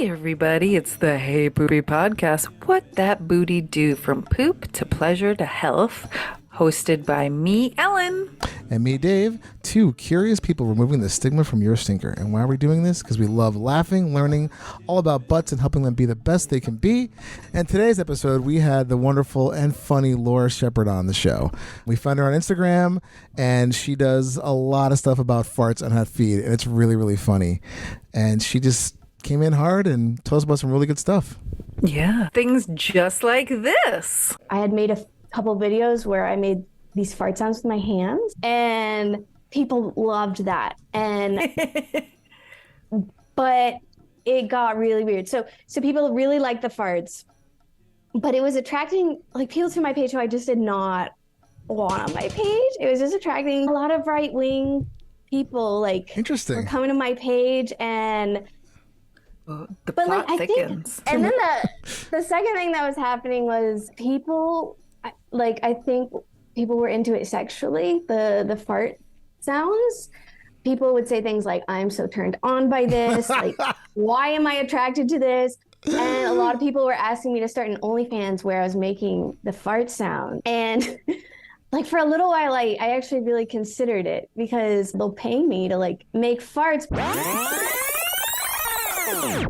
Hey everybody, it's the Hey Poopy podcast. What that booty do, from poop to pleasure to health. Hosted by me, Ellen. And me, Dave. Two curious people removing the stigma from your stinker. And why are we doing this? Because we love laughing, learning all about butts, and helping them be the best they can be. And today's episode, we had the wonderful and funny Laura Shepard on the show. We found her on Instagram, and she does a lot of stuff about farts on her feed, and it's really, really funny. And she just came in hard and told us about some really good stuff. Yeah, things just like this. I had made a couple videos where I made these fart sounds with my hands, and people loved that. And but it got really weird. So people really liked the farts, but it was attracting like people to my page who I just did not want on my page. It was just attracting a lot of right-wing people. Like, interesting, were coming to my page, and the plot thickens. And then the second thing that was happening was people, like, I think people were into it sexually, the fart sounds. People would say things like, I'm so turned on by this. Like, why am I attracted to this? And a lot of people were asking me to start an OnlyFans where I was making the fart sound. And like, for a little while, I actually really considered it, because they'll pay me to like make farts.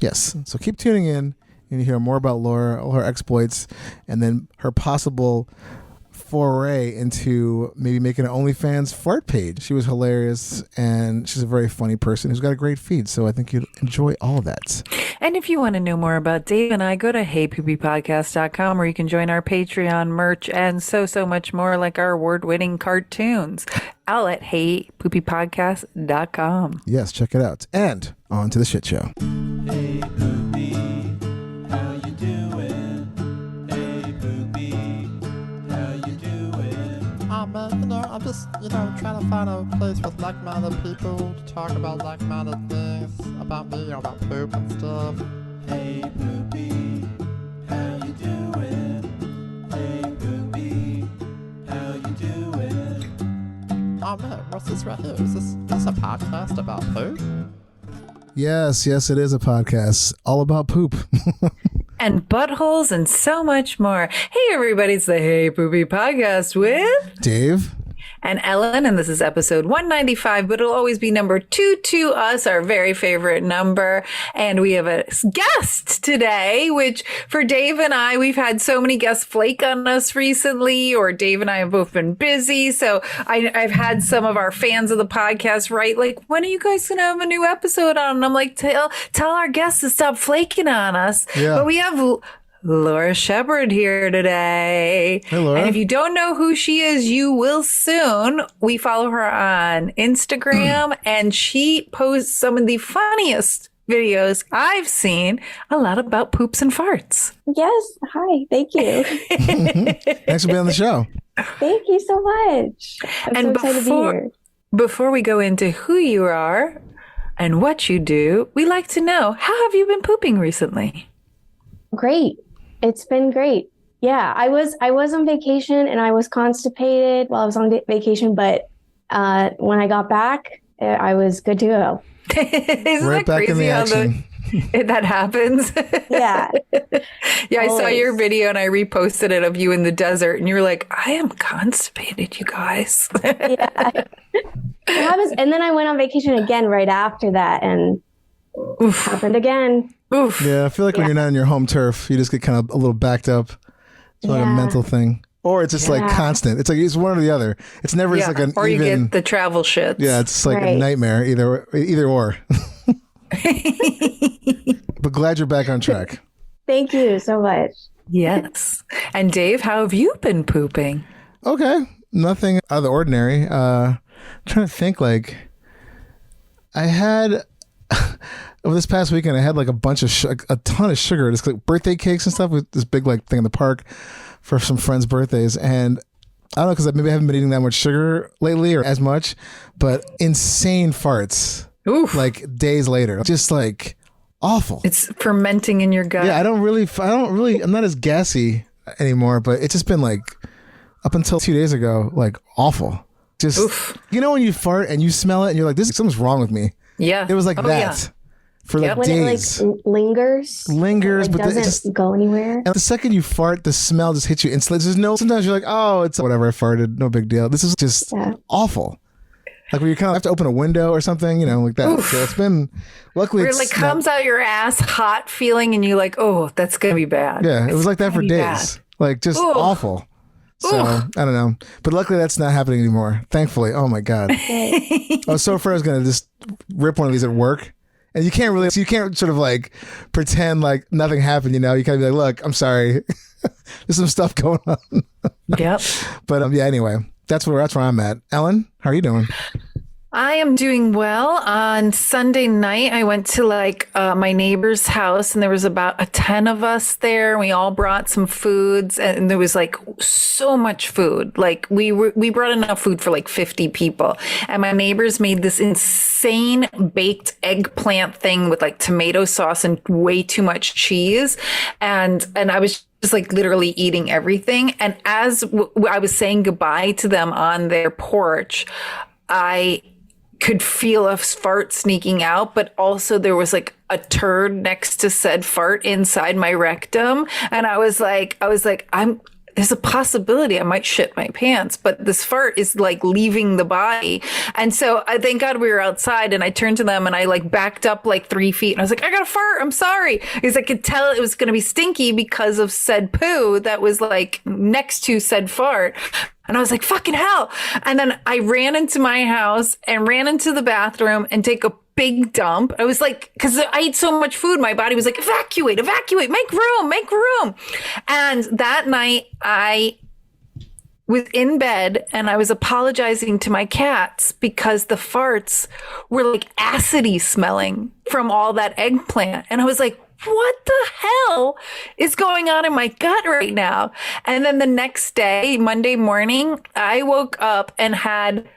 Yes. So keep tuning in and you hear more about Laura, all her exploits, and then her possible foray into maybe making an OnlyFans fart page. She was hilarious, and she's a very funny person who's got a great feed. So I think you'd enjoy all of that. And if you want to know more about Dave and I, go to heypoopypodcast.com, where you can join our Patreon merch and so much more, like our award-winning cartoons, all at heypoopypodcast.com. Yes, check it out. And on to the shit show. Hey Poopy, how you doing? Hey Poopy, how you doing? I'm just, trying to find a place with like-minded people to talk about like-minded things about me, about poop and stuff. Hey Poopy, how you doing? Hey Poopy, how you doing? Oh man, what's this right here? Is this a podcast about poop? Yes, it is a podcast all about poop. And buttholes and so much more. Hey everybody, it's the Hey Poopy podcast with Dave and Ellen, and this is episode 195, but it'll always be number 2 to us, our very favorite number. And we have a guest today, which for Dave and I, we've had so many guests flake on us recently, or Dave and I have both been busy. So I've had some of our fans of the podcast write, like, when are you guys going to have a new episode on? And I'm like, tell our guests to stop flaking on us. Yeah. But we have Laura Shepard here today. Hey, Laura. And if you don't know who she is, you will soon. We follow her on Instagram, and she posts some of the funniest videos I've seen, a lot about poops and farts. Yes. Hi. Thank you. Thanks for being on the show. Thank you so much. I'm so excited to be here. Before we go into who you are and what you do, we like to know, how have you been pooping recently? Great. It's been great. Yeah, I was on vacation, and I was constipated while I was on vacation, but when I got back, I was good to go. Isn't right that back crazy in the action. That happens? Yeah. Yeah, I Always. saw your video and I reposted it of you in the desert, and you were like, I am constipated, you guys. Yeah. It happens. And then I went on vacation again right after that, and it happened again. Oof. Yeah, I feel like when you're not in your home turf, you just get kind of a little backed up. It's like a mental thing. Or it's just like constant. It's like it's one or the other. It's never just like an or even. You get the travel shits. Yeah, it's like a nightmare, either or. But glad you're back on track. Thank you so much. Yes. And Dave, how have you been pooping? Okay, nothing out of the ordinary. I'm trying to think, like, I had over this past weekend, I had like a ton of sugar, just like birthday cakes and stuff, with this big like thing in the park for some friends' birthdays. And I don't know, because maybe I haven't been eating that much sugar lately or as much, but insane farts. Oof. Like days later, just like awful. It's fermenting in your gut. Yeah, I'm not as gassy anymore, but it's just been like up until 2 days ago, like awful. Just, when you fart and you smell it and you're like, something's wrong with me. Yeah. It was like that. for like when days. it like lingers, Lingers, like, but it doesn't just go anywhere. and the second you fart, the smell just hits you instantly. There's no. Sometimes you're like, oh, it's whatever. I farted, no big deal. This is just awful. Like when you kind of have to open a window or something, like that. Oof. So it's been. Luckily, Where it it's like comes out your ass, hot feeling, and you're like, oh, that's gonna be bad. Yeah, it was like that for be days. bad. Like just Ooh. awful. So Ooh. I don't know, but luckily that's not happening anymore. Thankfully. Oh my god, I was so afraid I was gonna just rip one of these at work, and you can't sort of like pretend like nothing happened. You kind of be like, look, I'm sorry, there's some stuff going on. Yep. But yeah, anyway, that's where I'm at. Ellen, how are you doing? I am doing well. On Sunday night, I went to my neighbor's house, and there was about 10 of us there. We all brought some foods, and there was like so much food. Like we brought enough food for like 50 people. And my neighbors made this insane baked eggplant thing with like tomato sauce and way too much cheese. And I was just like literally eating everything. And as I was saying goodbye to them on their porch, I could feel a fart sneaking out, but also there was like a turd next to said fart inside my rectum. And I was like, there's a possibility I might shit my pants, but this fart is like leaving the body. And so I thank God we were outside, and I turned to them and I like backed up like 3 feet, and I was like, I got a fart. I'm sorry. Because I could tell it was going to be stinky because of said poo that was like next to said fart. And I was like, fucking hell. And then I ran into my house and ran into the bathroom and take a big dump. I was like, because I ate so much food, my body was like, evacuate, make room. And that night I was in bed and I was apologizing to my cats because the farts were like acidy smelling from all that eggplant. And I was like, what the hell is going on in my gut right now? And then the next day, Monday morning, I woke up and had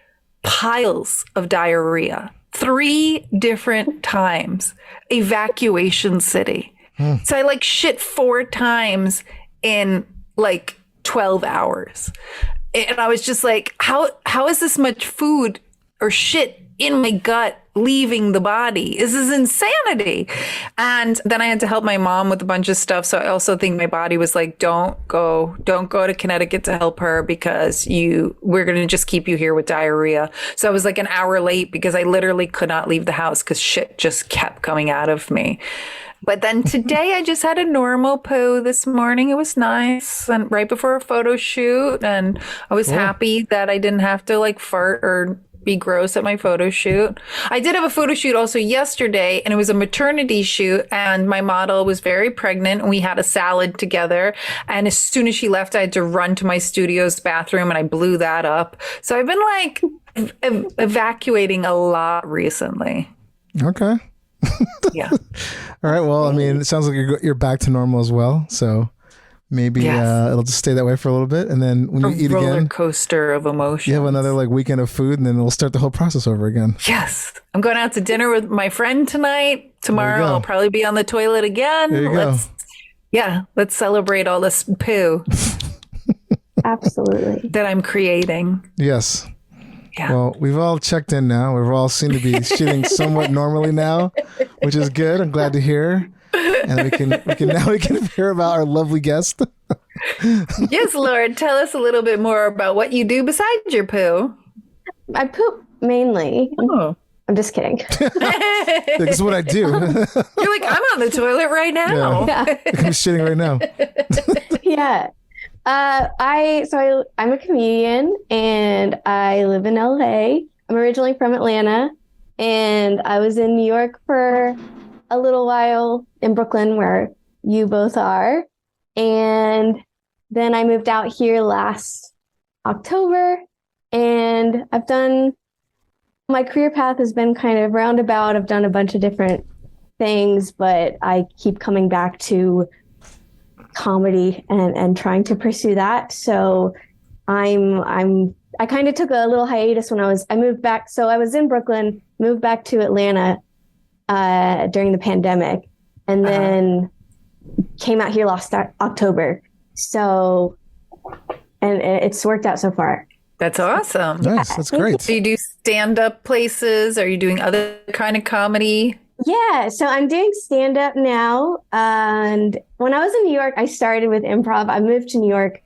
piles of diarrhea 3 different times. Evacuation city. So I like shit 4 times in like 12 hours. And I was just like, how is this much food or shit in my gut leaving the body? This is insanity. And then I had to help my mom with a bunch of stuff. So I also think my body was like, don't go to Connecticut to help her because we're going to just keep you here with diarrhea. So I was like an hour late because I literally could not leave the house because shit just kept coming out of me. But then today I just had a normal poo this morning. It was nice, and right before a photo shoot, and I was happy that I didn't have to like fart or be gross at my photo shoot. I did have a photo shoot also yesterday, and it was a maternity shoot, and my model was very pregnant, and we had a salad together. And as soon as she left, I had to run to my studio's bathroom, and I blew that up. So I've been like evacuating a lot recently. Okay. Yeah. All right. Well, I mean, it sounds like you're back to normal as well. So maybe Yes. it'll just stay that way for a little bit, and then when you eat roller again, coaster of emotion. you have another like weekend of food, and then we'll start the whole process over again. Yes. I'm going out to dinner with my friend tonight. Tomorrow go. I'll probably be on the toilet again. There you go. Let's celebrate all this poo Absolutely. that I'm creating. Yes. Yeah. Well, we've all checked in now. We've all seem to be shitting somewhat normally now, which is good. I'm glad to hear. And we can hear about our lovely guest. Yes, Laura, tell us a little bit more about what you do besides your poo. I poop mainly. Oh. I'm just kidding. This is what I do. You're like, I'm on the toilet right now. Yeah. I'm shitting right now. Yeah. I'm a comedian and I live in LA. I'm originally from Atlanta and I was in New York for a little while, in Brooklyn where you both are. And then I moved out here last October, and my career path has been kind of roundabout. I've done a bunch of different things, but I keep coming back to comedy and trying to pursue that. So I kind of took a little hiatus when I moved back. So I was in Brooklyn, moved back to Atlanta during the pandemic, and then came out here last October. So, and it's worked out so far. That's awesome. Nice. That's great. Do you do stand-up places? Are you doing other kind of comedy Yeah, so I'm doing stand up now. And when I was in New York, I started with improv. I moved to New York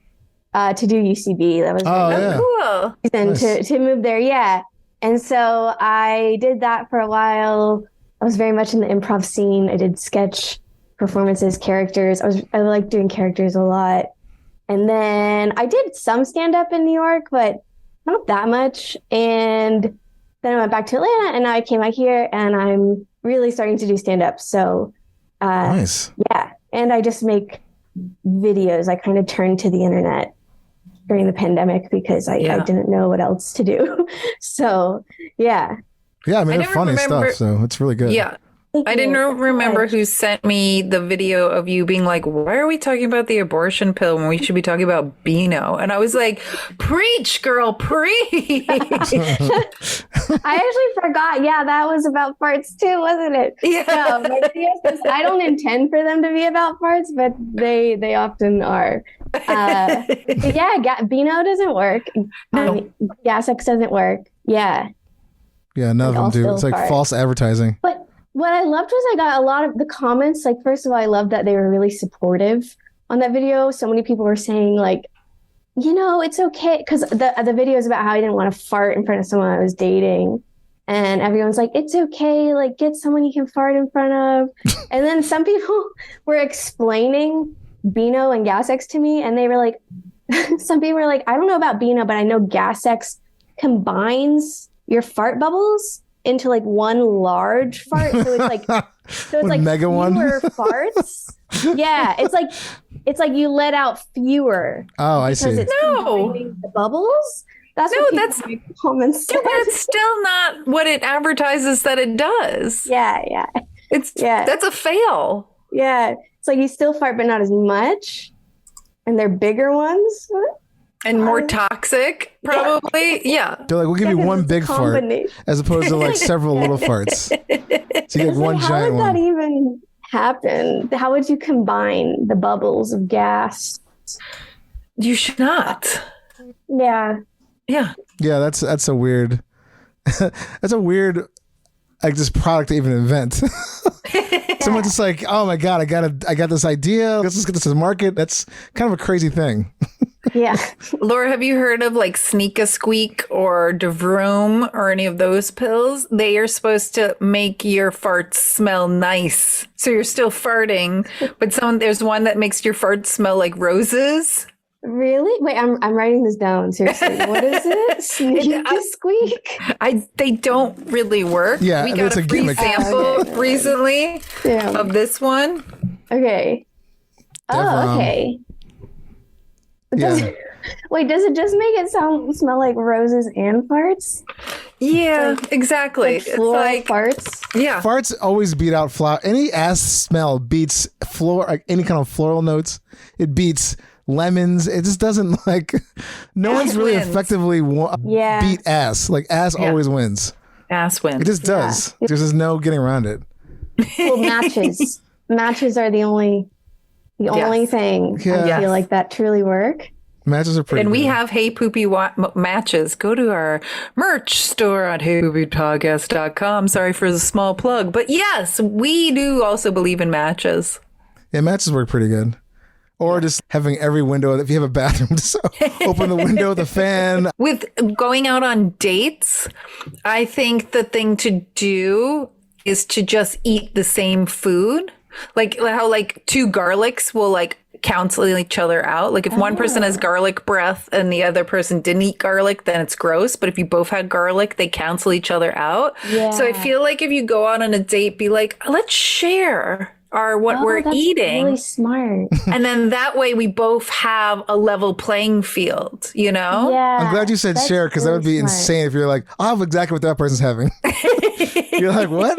to do UCB. That was my yeah. Cool. reason Nice. to move there. Yeah. And so I did that for a while. I was very much in the improv scene. I did sketch performances, characters. I like doing characters a lot. And then I did some stand up in New York, but not that much. And then I went back to Atlanta, and now I came out here, and I'm really starting to do stand up. So, Nice. yeah. And I just make videos. I kind of turned to the internet during the pandemic because I didn't know what else to do. So, yeah. Yeah, I mean, I they're never funny remember- stuff, so it's really good. Yeah. Thank I you didn't so remember much. who sent me the video of you being like, why are we talking about the abortion pill when we should be talking about Beano? And I was like, preach, girl, preach. I actually forgot. Yeah, that was about farts too, wasn't it? Yeah. No, my videos, I don't intend for them to be about farts, but they often are. But yeah, Beano doesn't work. Gas X doesn't work. Yeah. Yeah, none of them I'll do. still It's like fart. false advertising. But what I loved was I got a lot of the comments. Like, first of all, I loved that they were really supportive on that video. So many people were saying, like, you know, it's okay. Because the video is about how I didn't want to fart in front of someone I was dating. And everyone's like, it's okay. Like, get someone you can fart in front of. And then some people were explaining Beano and Gas X to me. And they were like, some people were like, I don't know about Beano, but I know Gas X combines your fart bubbles into like one large fart. So it's One like mega one? fewer farts. Yeah, it's like you let out fewer Oh, I because see. it's No. combining the bubbles. That's No, what people that's- in the comments said. That's still not what it advertises that it does. Yeah. That's a fail. Yeah. It's like you still fart, but not as much. And they're bigger ones. And more toxic, probably. Yeah. They're like, we'll give you Yeah, 'cause one it's a big fart combination. as opposed to like several little farts. So you It's get like, one how giant would that one. even happen? How would you combine the bubbles of gas? You should not. Yeah. Yeah. Yeah, that's a weird that's a weird like this product to even invent. Someone's just like, oh my god, I got this idea. Let's just get this to the market. That's kind of a crazy thing. Yeah. Laura, have you heard of like Sneak a Squeak or DeVroom or any of those pills? They are supposed to make your farts smell nice. So you're still farting, but there's one that makes your farts smell like roses. Really? Wait, I'm writing this down. Seriously. What is it? Sneak a squeak? They don't really work. Yeah, we got it's a a free gimmick. sample recently Yeah. of this one. Okay. Devram. Oh, okay. Yeah. Wait, does it just make it smell like roses and farts? Yeah, exactly. Like It's floral like, farts? yeah. Farts always beat out flower. Any ass smell beats like any kind of floral notes. It beats lemons. It just doesn't like. No Ass one's really wins. effectively Yeah. beat ass. Like ass Yeah. always wins. Ass wins. It just does. There's just no getting around it. Well, matches. Matches are the only thing Yeah. I Yes. feel like that truly work. Matches are pretty. And we good. have Hey Poopy matches. Go to our merch store at heypoopypodcast.com. Sorry for the small plug. But yes, we do also believe in matches. Yeah, matches work pretty good. Or just having every window. If you have a bathroom, just open the window, the fan. With going out on dates, I think the thing to do is to just eat the same food. Like how like two garlics will like cancel each other out. Like if one person has garlic breath and the other person didn't eat garlic, then it's gross. But if you both had garlic, they cancel each other out. Yeah. So I feel like if you go out on a date, be like, let's share what we're that's eating. really smart. And then that way we both have a level playing field, you know? Yeah. I'm glad you said that's share because that would be really smart. insane if you're like, I'll have exactly what that person's having. You're like, what?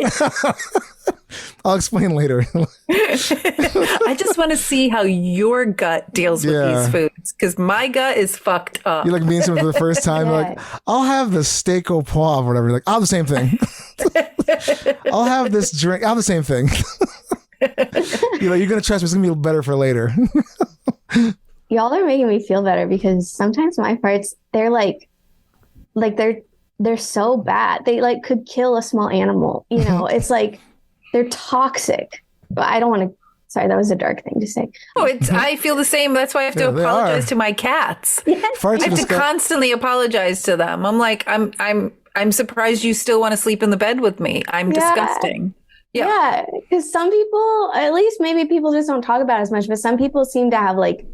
I'll explain later. I just want to see how your gut deals with Yeah. these foods because my gut is fucked up. You're like meeting someone for the first time. You're like, I'll have the steak au poivre or whatever. You're like, I'll have the same thing. I'll have this drink. I'll have the same thing. You're like, you're going to trust me. It's going to be better for later. Y'all are making me feel better because sometimes my farts, they're they're so bad. They like could kill a small animal. You know, it's like they're toxic. But I don't want to. Sorry, that was a dark thing to say. Oh, I feel the same. That's why I have to they apologize are. to my cats. Farts I are have to constantly apologize to them. I'm like, I'm surprised you still want to sleep in the bed with me. I'm disgusting. Yeah, because some people, at least maybe people just don't talk about it as much, but some people seem to have like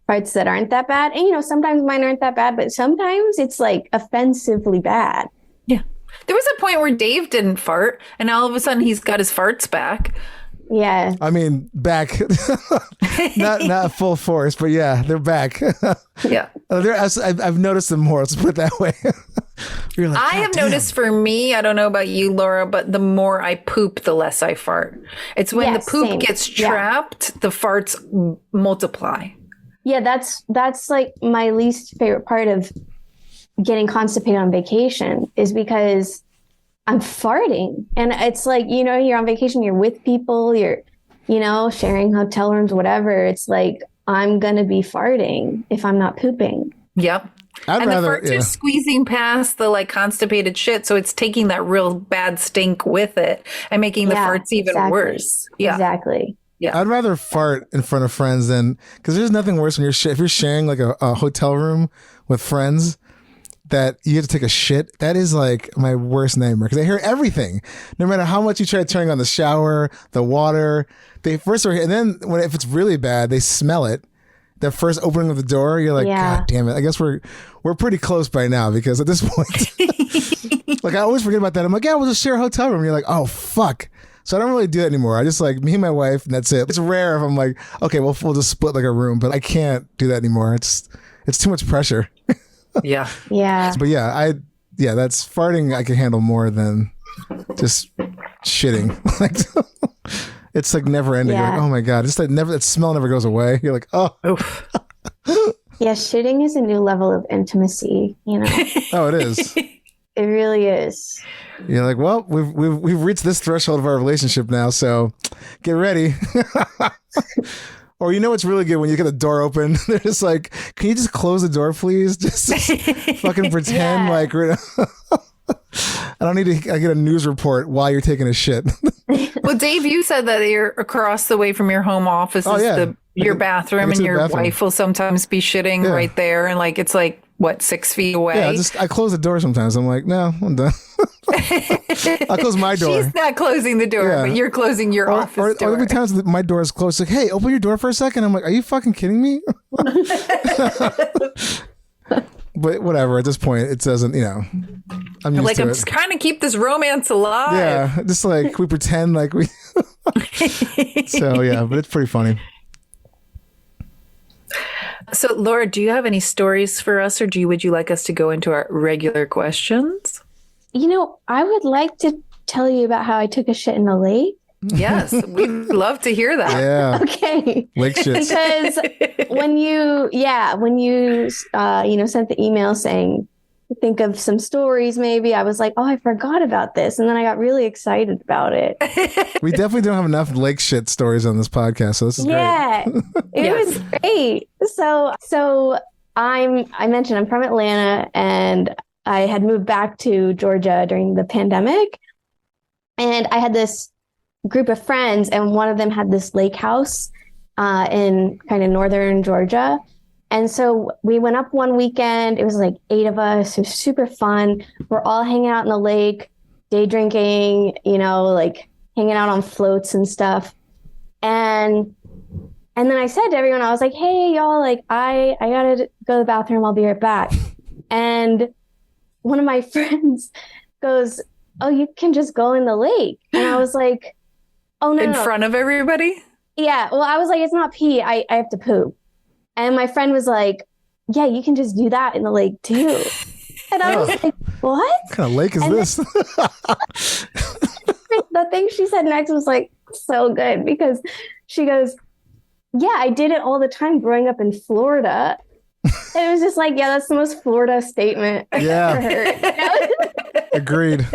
farts that aren't that bad. And, you know, sometimes mine aren't that bad, but sometimes it's like offensively bad. Yeah. There was a point where Dave didn't fart, and all of a sudden he's got his farts back. Yeah. I mean, back, not full force, but yeah, they're back. Yeah. I've noticed them more. Let's put it that way. You're like, I have noticed for me, I don't know about you, Laura, but the more I poop, the less I fart. It's when Yes, the poop same. gets trapped, the farts multiply. Yeah, that's like my least favorite part of getting constipated on vacation is because I'm farting. And it's like, you know, you're on vacation, you're with people, you're, you know, sharing hotel rooms, whatever. It's like, I'm going to be farting if I'm not pooping. Yep. I'd and rather, the farts are squeezing past the like constipated shit. So it's taking that real bad stink with it and making the farts even worse. Yeah. Exactly. Yeah. I'd rather fart in front of friends than, because there's nothing worse when if you're sharing like a hotel room with friends that you have to take a shit. That is like my worst nightmare because I hear everything. No matter how much you try turning on the shower, the water, they first are, and then if it's really bad, they smell it. The first opening of the door, you're like, God damn it. I guess we're pretty close by now because at this point, like I always forget about that. I'm like, yeah, we'll just share a hotel room. You're like, oh, fuck. So I don't really do that anymore. I just like me and my wife and that's it. It's rare if I'm like, okay, we'll just split like a room, but I can't do that anymore. It's too much pressure. Yeah. Yeah. But that's farting I can handle more than just shitting. Like it's like never ending. You're like, oh my God. Just that smell never goes away. You're like, oh. Oof. Yeah, shitting is a new level of intimacy, you know. Oh, it is. It really is. You're like, well, we've reached this threshold of our relationship now, so get ready. Or you know what's really good when you get the door open? They're just like, can you just close the door, please? Just fucking pretend like we're. I don't need to. I get a news report while you're taking a shit. Well, Dave, you said that you're across the way from your home office is your bathroom, and your wife will sometimes be shitting right there, and like it's like what 6 feet away. Yeah, I close the door sometimes. I'm like, no, I'm done. I close my door. She's not closing the door, but you're closing your office door. Or there'll be times that my door is closed. Like, hey, open your door for a second. I'm like, are you fucking kidding me? But whatever. At this point, it doesn't. You know, I'm used to it. I'm just trying to keep this romance alive. Yeah, just like we pretend like we. So yeah, but it's pretty funny. So, Laura, do you have any stories for us, or would you like us to go into our regular questions? You know, I would like to tell you about how I took a shit in the lake. Yes, we'd love to hear that. Yeah. Okay. Lake shits. Because when you sent the email saying, think of some stories, maybe I was like, oh, I forgot about this. And then I got really excited about it. We definitely don't have enough lake shit stories on this podcast. So this is great. It was great. So I mentioned I'm from Atlanta and I had moved back to Georgia during the pandemic. And I had this group of friends and one of them had this lake house in kind of northern Georgia. And so we went up one weekend. It was like 8 of us. It was super fun. We're all hanging out in the lake, day drinking, you know, like hanging out on floats and stuff. And then I said to everyone, I was like, hey, y'all, like I gotta go to the bathroom. I'll be right back. And one of my friends goes, oh, you can just go in the lake. And I was like, oh, no. In front of everybody? Yeah. Well, I was like, it's not pee. I have to poop. And my friend was like, yeah, you can just do that in the lake too. And I was like, what? What kind of lake is this? The thing she said next was like so good because she goes, yeah, I did it all the time growing up in Florida. And it was just like, yeah, that's the most Florida statement I've ever heard. Agreed.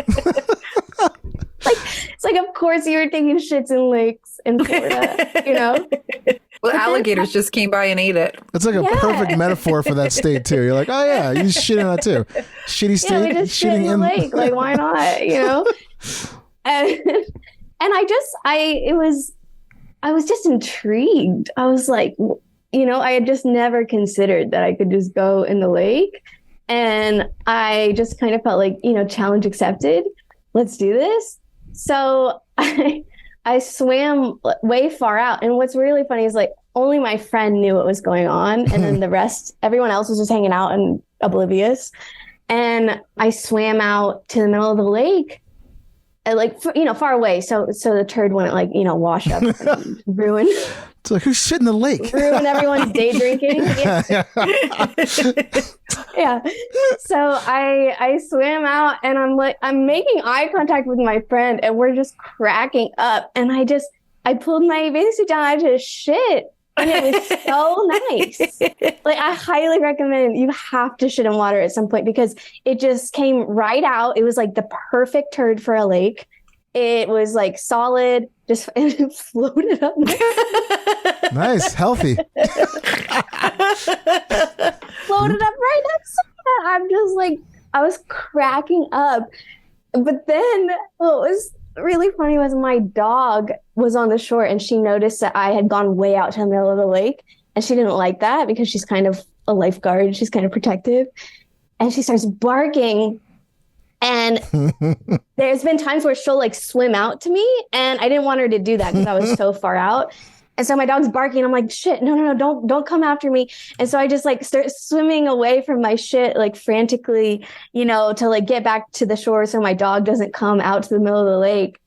It's like, of course you were taking shits in lakes in Florida, you know? Well, alligators just came by and ate it. It's like a perfect metaphor for that state too. You're like, oh yeah, you shit in that too. Shitty state, yeah, we just shitting shit in the lake. Like, why not? You know? And I was just intrigued. I was like, I had just never considered that I could just go in the lake. And I just kind of felt like, challenge accepted. Let's do this. So I swam way far out. And what's really funny is like only my friend knew what was going on. And then everyone else was just hanging out and oblivious. And I swam out to the middle of the lake, far away. So the turd wouldn't wash up and ruin. It's like, who's shit in the lake? Ruin everyone's day drinking. Yeah. Yeah. So I swam out and I'm making eye contact with my friend and we're just cracking up. And I pulled my bathing suit down. I just shit. And it was so nice. Like, I highly recommend you have to shit in water at some point because it just came right out. It was like the perfect turd for a lake. It was like solid, just and it floated up. Nice, healthy. Floated up right next to it. I'm just like, I was cracking up. But then what was really funny was my dog was on the shore and she noticed that I had gone way out to the middle of the lake. And she didn't like that because she's kind of a lifeguard. She's kind of protective. And she starts barking. And there's been times where she'll like swim out to me. And I didn't want her to do that because I was so far out. And so my dog's barking. I'm like, shit, no, don't come after me. And so I just like start swimming away from my shit, like frantically, to like get back to the shore so my dog doesn't come out to the middle of the lake.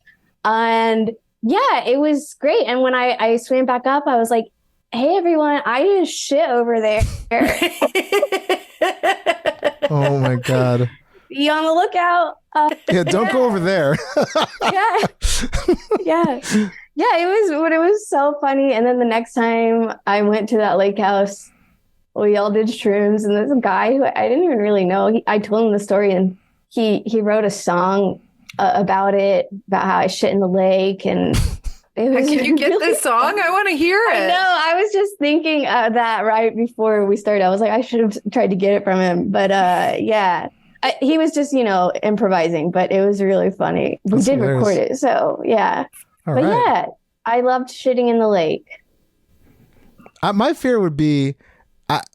And yeah, it was great. And when I swam back up, I was like, hey, everyone, I just shit over there. Oh, my God. Be on the lookout. Yeah, don't go over there. Yeah. Yeah, it was so funny. And then the next time I went to that lake house, we all did shrooms. And there's a guy who I didn't even really know. I told him the story and he wrote a song about it, about how I shit in the lake. And it was Can you get really this song? I want to hear it. No, I was just thinking that right before we started. I was like, I should have tried to get it from him. But yeah. He was just, improvising, but it was really funny. We That's did hilarious. record it, so yeah. All but right. yeah, I loved shitting in the lake. My fear would be,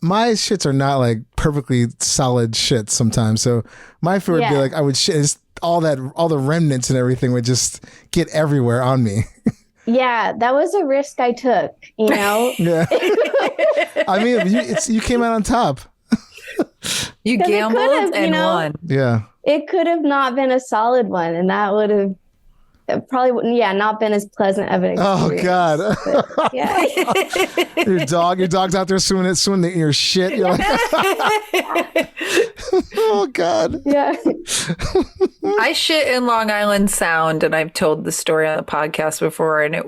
my shits are not like perfectly solid shits sometimes. So my fear would be Yeah. like I would shit, just all the remnants and everything would just get everywhere on me. Yeah, that was a risk I took, Yeah. I mean, you came out on top. You 'Cause it gambled could've, and won. Yeah. It could have not been a solid one, and that would have probably not been as pleasant of an experience. Oh God. But, yeah. Your dog's out there swimming in your shit. You're like, oh God. Yeah. I shit in Long Island Sound, and I've told the story on the podcast before. And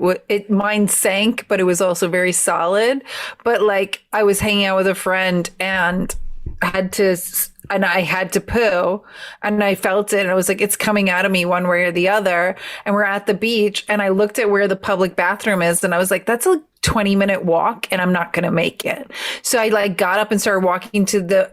mine sank, but it was also very solid. But like, I was hanging out with a friend, and I had to poo, and I felt it, and I was like, it's coming out of me one way or the other. And we're at the beach, and I looked at where the public bathroom is, and I was like, that's a 20-minute walk, and I'm not going to make it. So I like got up and started walking into the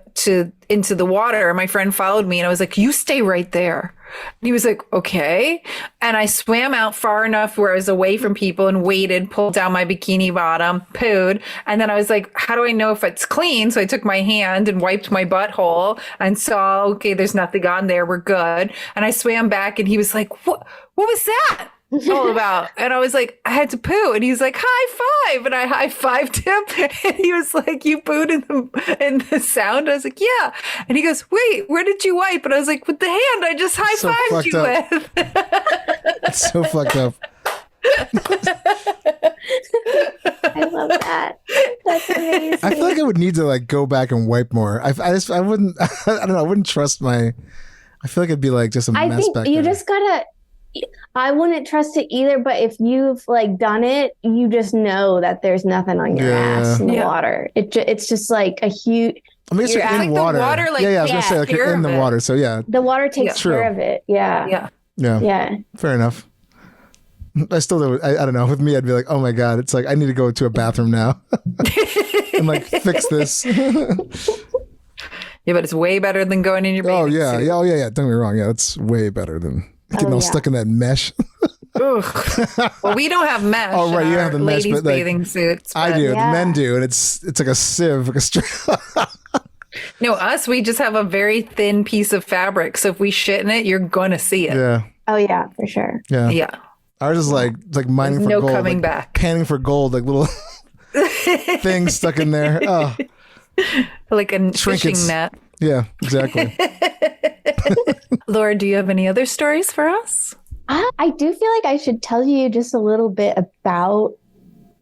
water, and my friend followed me, and I was like, you stay right there. And he was like, okay. And I swam out far enough where I was away from people and waited, pulled down my bikini bottom, pooed. And then I was like, how do I know if it's clean? So I took my hand and wiped my butthole and saw, okay, there's nothing on there. We're good. And I swam back, and he was like, what was that all about? And I was like, I had to poo. And he's like, high five. And I high fived him. And he was like, you pooed in the sound? I was like, yeah. And he goes, wait, where did you wipe? And I was like, with the hand I just high fived you with. It's so fucked up. I love that. That's amazing. I feel like I would need to like go back and wipe more. I wouldn't. I don't know. I wouldn't trust my. I feel like it'd be like just a I mess think back you there. just gotta. I wouldn't trust it either, but if you've like done it, you just know that there's nothing on your ass in the water. It's just like a huge. I mean, it's you're in like the water. water, like, yeah, I was gonna takes say like you're care in of the it. water. So yeah, The water takes True. care of it. Yeah. Yeah. fair enough. I still don't. I don't know. With me, I'd be like, oh my God, it's like I need to go to a bathroom now and like fix this. Yeah, but it's way better than going in your bathing Oh yeah, suit. yeah, oh yeah. Don't get me wrong. Yeah, it's way better than getting all stuck in that mesh. Ugh. Well, we don't have mesh. Oh, right, in you our have the mesh, ladies' but, like, bathing suits. I but- do. Yeah. The men do, and it's like a sieve, like a No, us, we just have a very thin piece of fabric. So if we shit in it, you're going to see it. yeah, Oh yeah, for sure. yeah. Yeah. Ours is like mining There's for no gold, coming like back. panning for gold, like little things stuck in there. Oh, Like a Trinkets. fishing net. yeah, exactly. Laura, do you have any other stories for us? I do feel like I should tell you just a little bit about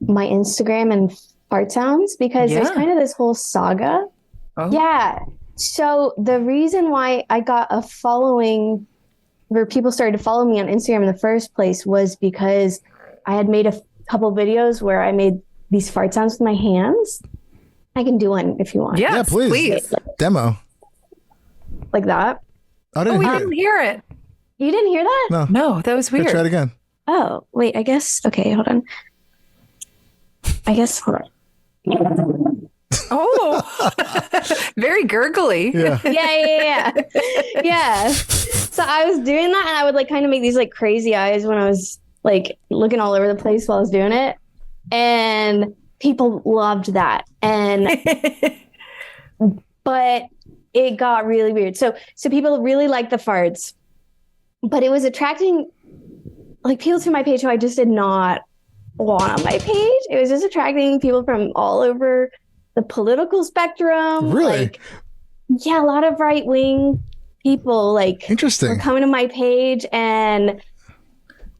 my Instagram and fart sounds because there's Yeah. kind of this whole saga. Oh. Yeah. So the reason why I got a following where people started to follow me on Instagram in the first place was because I had made a couple videos where I made these fart sounds with my hands. I can do one if you want. Yes, Yeah, please. Demo. Like that. I didn't We hear didn't it. hear it. You didn't hear that? No. No, that was Okay, weird. try it again. Oh, wait, I guess. Okay, hold on. I guess. Hold on. Oh, very gurgly. Yeah. Yeah. Yeah. So I was doing that and I would like kind of make these like crazy eyes when I was like looking all over the place while I was doing it. And people loved that. And but it got really weird. So people really liked the farts, but it was attracting like people to my page who I just did not want on my page. It was just attracting people from all over the political spectrum. Really? Like, yeah, a lot of right wing people like were Interesting. coming to my page and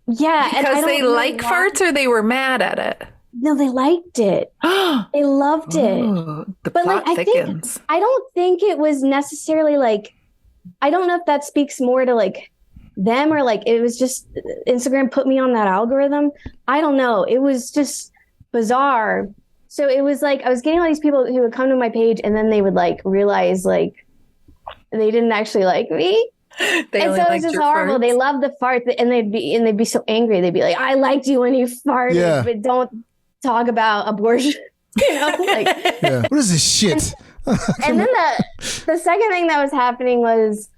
yeah, and I Because don't they know like why- farts or they were mad at it. No, they liked it. Oh, They loved it. the But, plot like, I think- thickens. I don't think it was necessarily like, I don't know if that speaks more to like them or like it was just Instagram put me on that algorithm. I don't know. It was just bizarre. So it was like I was getting all these people who would come to my page and then they would like realize like they didn't actually like me. They And only so it was liked just your horrible. farts. They loved the fart and they'd be so angry. They'd be like, I liked you when you farted, Yeah. but don't talk about abortion. You know, like Yeah. What is this shit? and then the second thing that was happening was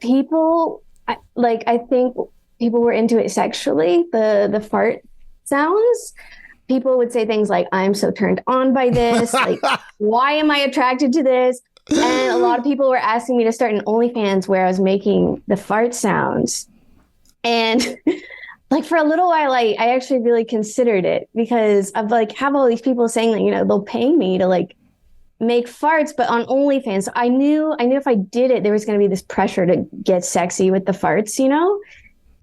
people I think people were into it sexually, the fart sounds. People would say things like, I'm so turned on by this, like why am I attracted to this? And a lot of people were asking me to start an OnlyFans where I was making the fart sounds. And like for a little while I actually really considered it because I've like have all these people saying that, you know, they'll pay me to like make farts, but on OnlyFans. So I knew if I did it, there was going to be this pressure to get sexy with the farts, you know?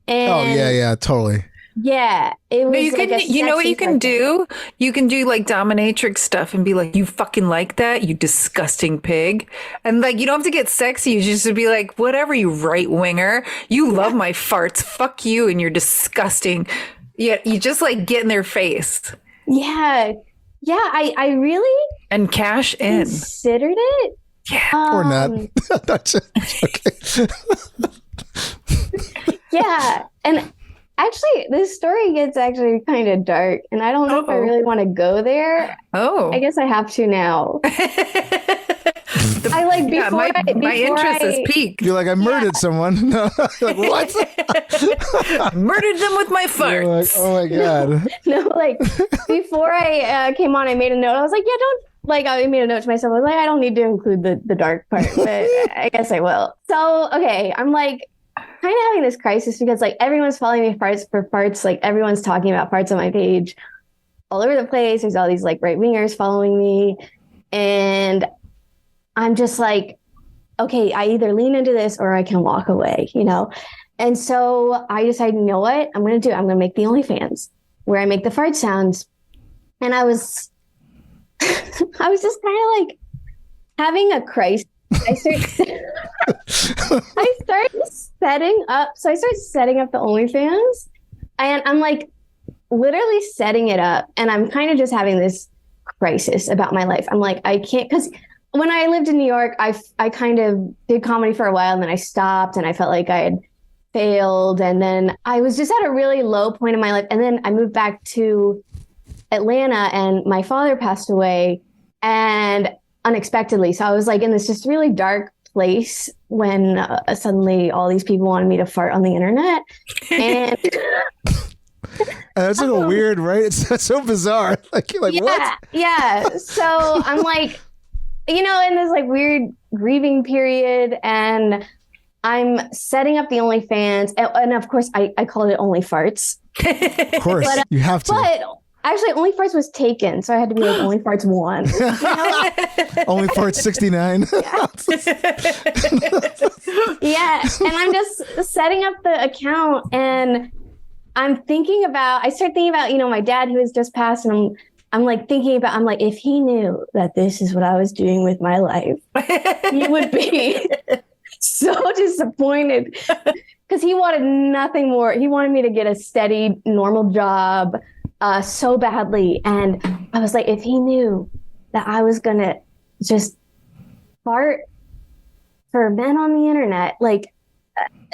And Oh yeah, totally. yeah, it was No, you like can. a You know what sexy you can fart. do? You can do like dominatrix stuff and be like, "You fucking like that, you disgusting pig," and like you don't have to get sexy. You just be like, "Whatever, you right winger. You love my farts. Fuck you, and you're disgusting." Yeah, you just like get in their face Yeah. Yeah, I really and cash in. considered it. Yeah. Or not. Um, That's it. Okay. Yeah. And actually, this story gets actually kind of dark, and I don't know if I Uh-oh. really want to go there. Oh, I guess I have to now. I like before yeah. My before interest is I- peaked. You're like, I murdered someone. No. You're like, what? Murdered them with my You're like, farts. oh my God. No, like before I came on, I made a note. I was like, yeah, don't like. I made a note to myself. I was like, I don't need to include the dark part, but I guess I will. So okay, I'm like kind of having this crisis because like everyone's following me farts for farts. Like everyone's talking about farts on my page all over the place. There's all these like right wingers following me, and I'm just like, okay, I either lean into this or I can walk away, you know? And so I decided, you know what I'm going to do? I'm going to make the OnlyFans where I make the fart sounds. And I was just kind of like having a crisis. I started setting up. So I started setting up the OnlyFans and I'm like literally setting it up. And I'm kind of just having this crisis about my life. I'm like, I can't, because when I lived in New York, I kind of did comedy for a while and then I stopped and I felt like I had failed. And then I was just at a really low point in my life. And then I moved back to Atlanta and my father passed away and unexpectedly. So I was like in this just really dark place when suddenly all these people wanted me to fart on the internet. And That's like a weird, right? It's so bizarre. Like, you're like, what? Yeah. So I'm like, in this like weird grieving period, and I'm setting up the OnlyFans. And of course, I called it OnlyFarts. Of course, you have to. But actually, OnlyFarts was taken. So I had to be like OnlyFarts 1. OnlyFarts 69. Yeah. And I'm just setting up the account, and I start thinking about, my dad who has just passed, and I'm like, if he knew that this is what I was doing with my life, he would be so disappointed, because he wanted nothing more. He wanted me to get a steady, normal job so badly. And I was like, if he knew that I was going to just fart for men on the internet, like,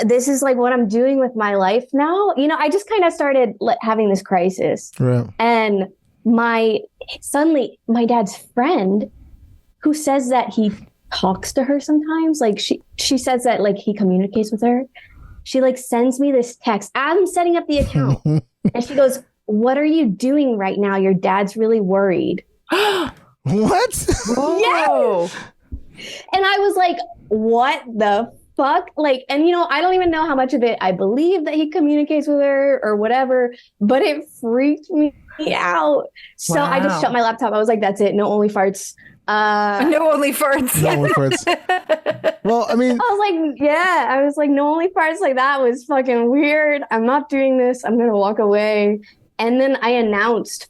this is like what I'm doing with my life now. I just kind of started having this crisis. Right. And suddenly my dad's friend, who says that he talks to her sometimes, like she says that like he communicates with her. She like sends me this text as I'm setting up the account. And she goes, "What are you doing right now? Your dad's really worried." What? Whoa. And I was like, what the fuck? Like, and I don't even know how much of it I believe that he communicates with her or whatever, but it freaked me out. So I just shut my laptop. I was like, that's it. No OnlyFarts. No OnlyFarts. No OnlyFarts. Well, I mean, I was like, no OnlyFarts. Like, that was fucking weird. I'm not doing this. I'm going to walk away. And then I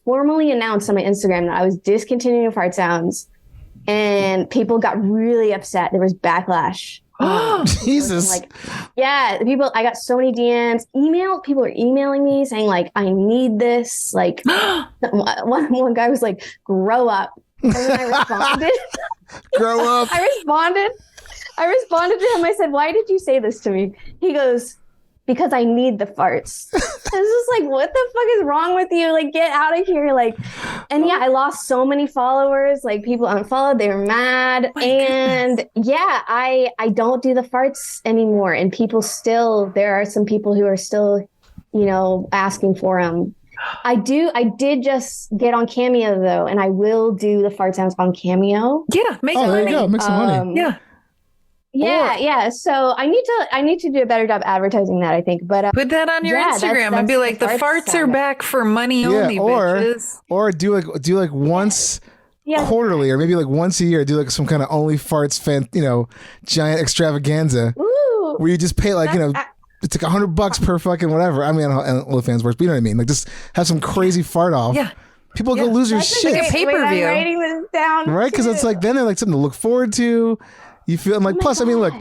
formally announced on my Instagram that I was discontinuing fart sounds, and people got really upset. There was backlash. Jesus. Like, yeah, I got so many DMs, people are emailing me saying like, I need this. Like, one guy was like, grow up. And then I responded. Grow up. I responded to him. I said, why did you say this to me? He goes, because I need the farts. I was just like, what the fuck is wrong with you? Like, get out of here. Like, and yeah, I lost so many followers. Like, people unfollowed, they were mad. I don't do the farts anymore. And there are some people who are still, asking for them. I did just get on Cameo though, and I will do the fart sounds on Cameo. Yeah, make there money. you go, make some money. Yeah. Yeah. So I need to do a better job advertising that, I think. But put that on your Instagram and be like, the farts are back for money only, bitches. Or do like once quarterly, or maybe like once a year, do like some kind of OnlyFarts giant extravaganza. Ooh, where you just pay like it's like $100 per fucking whatever. I mean, I don't know how OnlyFans works, but you know what I mean. Like, just have some crazy fart off. Yeah. People go lose their shit. Like a pay-per-view. I'm writing this down, right? Because it's like then they're like something to look forward to. You feel, I'm like, plus, God. I mean, look,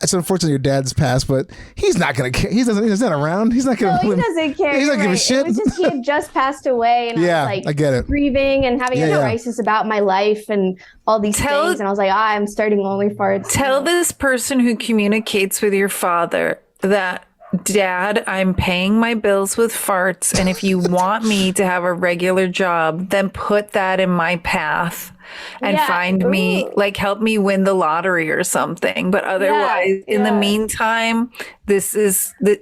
it's unfortunate your dad's passed, but he's not gonna care. He's not around. He's not gonna. No, he doesn't care. He's not giving a shit. It was just he had just passed away, and I was like, I get it. Grieving and having a crisis about my life and all these things. And I was like, I'm starting OnlyFarts. Tell this person who communicates with your father that, Dad, I'm paying my bills with farts, and if you want me to have a regular job, then put that in my path and find me, like, help me win the lottery or something. But otherwise, in the meantime,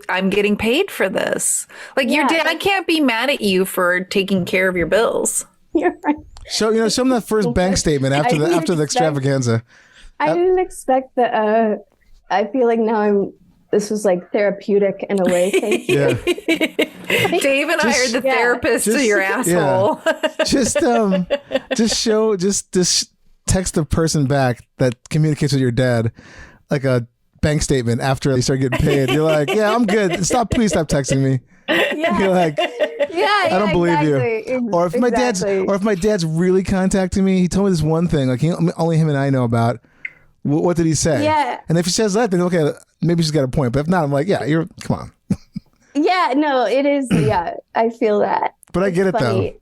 I'm getting paid for this. Like, your dad can't be mad at you for taking care of your bills. You're right. Show him that first bank statement after the extravaganza. I didn't expect that. I feel like now this was like therapeutic in a way. Thank you. Dave and I are the therapist to your asshole. Yeah. Just text the person back that communicates with your dad like a bank statement after they start getting paid. You're like, yeah, I'm good. Please stop texting me. Yeah. You're like, I don't believe you. Or if my dad's really contacting me, he told me this one thing, like only him and I know about. What did he say? Yeah. And if he says that, then okay, maybe she's got a point. But if not, I'm like, come on. Yeah, no, it is. Yeah, I feel that. But I get it funny. though.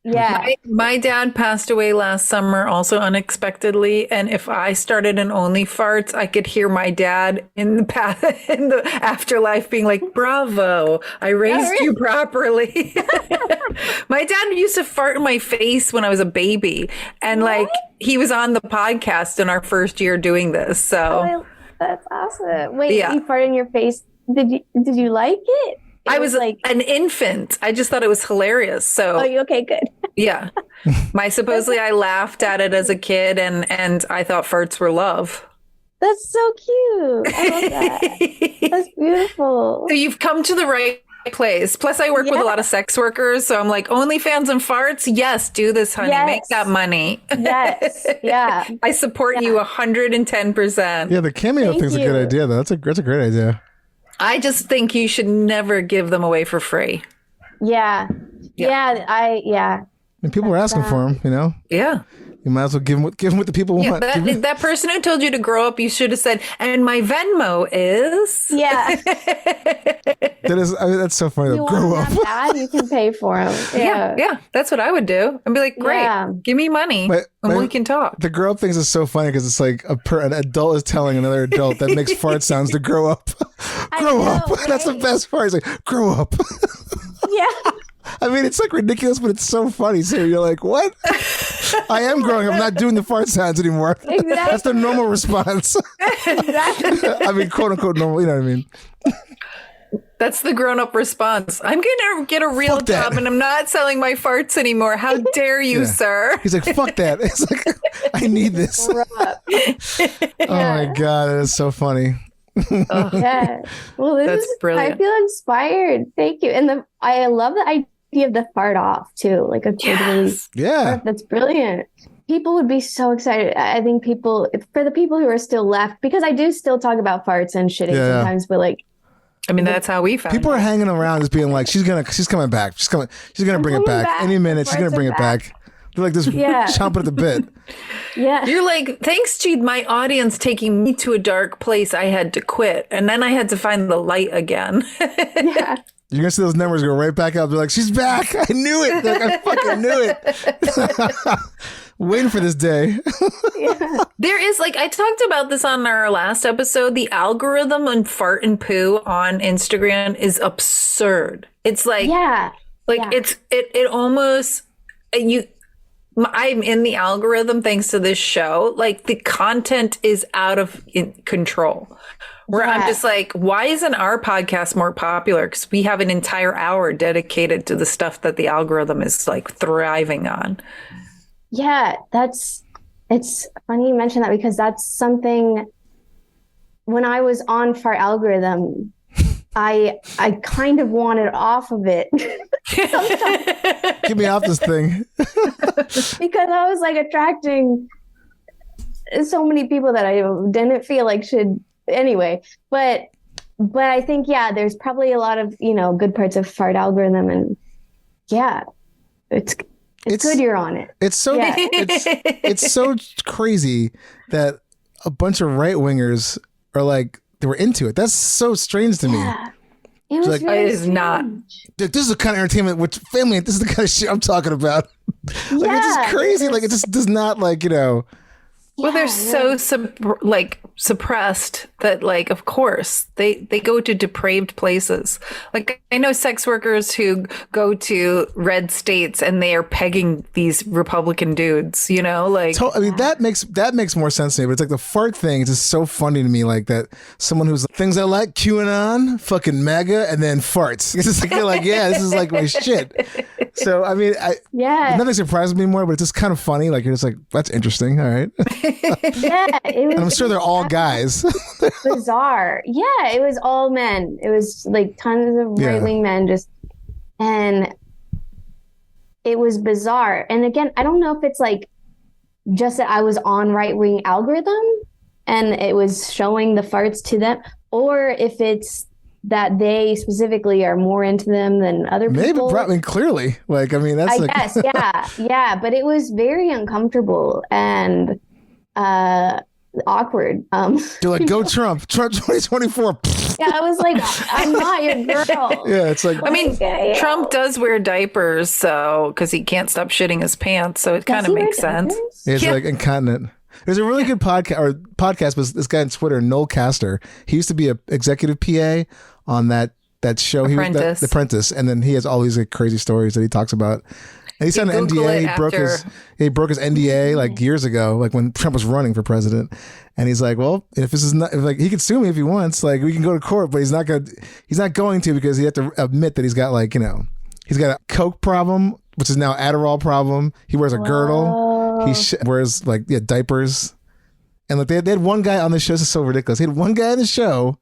Yeah. My dad passed away last summer, also unexpectedly. And if I started an OnlyFarts, I could hear my dad in the afterlife being like, bravo, I raised you properly. My dad used to fart in my face when I was a baby. And like, he was on the podcast in our first year doing this. So That's awesome. Wait, Yeah. you farted in your face. Did you like it? I was like an infant. I just thought it was hilarious. So okay, good. yeah, supposedly I laughed at it as a kid, and I thought farts were love. That's so cute. I love that. That's beautiful. So you've come to the right place. Plus, I work with a lot of sex workers, so I'm like, OnlyFans and farts. Yes, do this, honey. Yes. Make that money. Yes. Yeah. I support you 110%. Yeah, the cameo Thank thing's a good you. idea, though. That's a great idea. I just think you should never give them away for free. Yeah. And people are asking for them, you know? Yeah. You might as well give them what the people Yeah, want. that person who told you to grow up, you should have said, and my Venmo is. Yeah. That's so funny. You Though. Grow want up. them bad, you can pay for them. Yeah, that's what I would do. I'd be like, great, Yeah. give me money and we can talk. The grow up things is so funny because it's like an adult is telling another adult that makes fart sounds to grow up. Grow up. know, That's the best part. It's like, grow up. Yeah. I mean, it's like ridiculous, but it's so funny. So you're like, what? I am growing up. I'm not doing the fart sounds anymore. Exactly. That's the normal response. Exactly. I mean, quote unquote normal. You know what I mean? That's the grown-up response. I'm gonna get a real Fuck that. job and I'm not selling my farts anymore. How dare you, Yeah. sir? He's like, fuck that. It's like, I need this. Grow up. Oh my God. That is so funny. Yeah. Well, this That's is, brilliant. I feel inspired. Thank you. And I love the idea of the fart off too. Like a totally Yeah. that's brilliant. People would be so excited. I think for the people who are still left, because I do still talk about farts and shitting Yeah. sometimes, but like, I mean, that's how we found People it. are hanging around just being like, she's coming back. She's gonna bring it coming back. back. Any minute, she's gonna Farts bring are it back. They're like this Yeah. chomping at the bit. yeah. You're like, thanks to my audience taking me to a dark place, I had to quit. And then I had to find the light again. Yeah. You're gonna see those numbers go right back up. They're like, she's back. I knew it. They're like, I fucking knew it. Waiting for this day. There is, like, I talked about this on our last episode. The algorithm on fart and poo on Instagram is absurd. It's like, Yeah. Yeah. it almost, I'm in the algorithm thanks to this show. Like, the content is out of control. Where I'm Yeah. just like, why isn't our podcast more popular? Because we have an entire hour dedicated to the stuff that the algorithm is like thriving on. Yeah, it's funny you mention that because that's something when I was on Fart Algorithm, I kind of wanted off of it Get me off this thing. because I was like attracting so many people that I didn't feel like should anyway. But I think there's probably a lot of, good parts of Fart Algorithm and it's good you're on it. It's so Yeah. it's so crazy that a bunch of right wingers are like they were into it. That's so strange to me. Yeah. It was like- really It is not. strange. This is the kind of entertainment which family. This is the kind of shit I'm talking about. Like it's just Yeah, crazy. Like it just does not Well, they're so suppressed that, like, of course, they go to depraved places. Like, I know sex workers who go to red states and they are pegging these Republican dudes, like. I mean, that makes more sense to me. But it's like the fart thing is just so funny to me. Like that someone who's things I like, QAnon, fucking MAGA, and then farts. It's just like you're like, yeah, this is like my shit. So I mean, nothing surprises me more, but it's just kind of funny. Like you're just like, that's interesting. All right. Yeah, it was. And I'm sure they're all guys. Bizarre. Yeah, it was all men. It was like tons of Yeah. right wing men and it was bizarre. And again, I don't know if it's like just that I was on right wing algorithm and it was showing the farts to them, or if it's that they specifically are more into them than other Maybe, people. I mean, clearly. Like, I mean, that's I like, guess, yeah. But it was very uncomfortable and awkward. you're like, go Trump 2024. Yeah, I was like, I'm not your girl. Yeah, it's like, I mean, Okay, yeah. Trump does wear diapers, so because he can't stop shitting his pants, so it kind of Does he wear makes sense. diapers? it's Yeah. like incontinent. There's a really good podcast was this guy on Twitter, Noel Castor. He used to be a executive PA on that show. Apprentice. The Apprentice, and then he has all these like, crazy stories that he talks about. And he signed an Google NDA. it He broke his NDA like years ago, like when Trump was running for president. And he's like, well, if this is not, if, like, he can sue me if he wants. Like, we can go to court, but he's not going to because he had to admit that he's got, like, you know, he's got a coke problem, which is now Adderall problem. He wears a girdle. He wears like diapers. And like they had one guy on the show. This is so ridiculous. He had one guy on the show.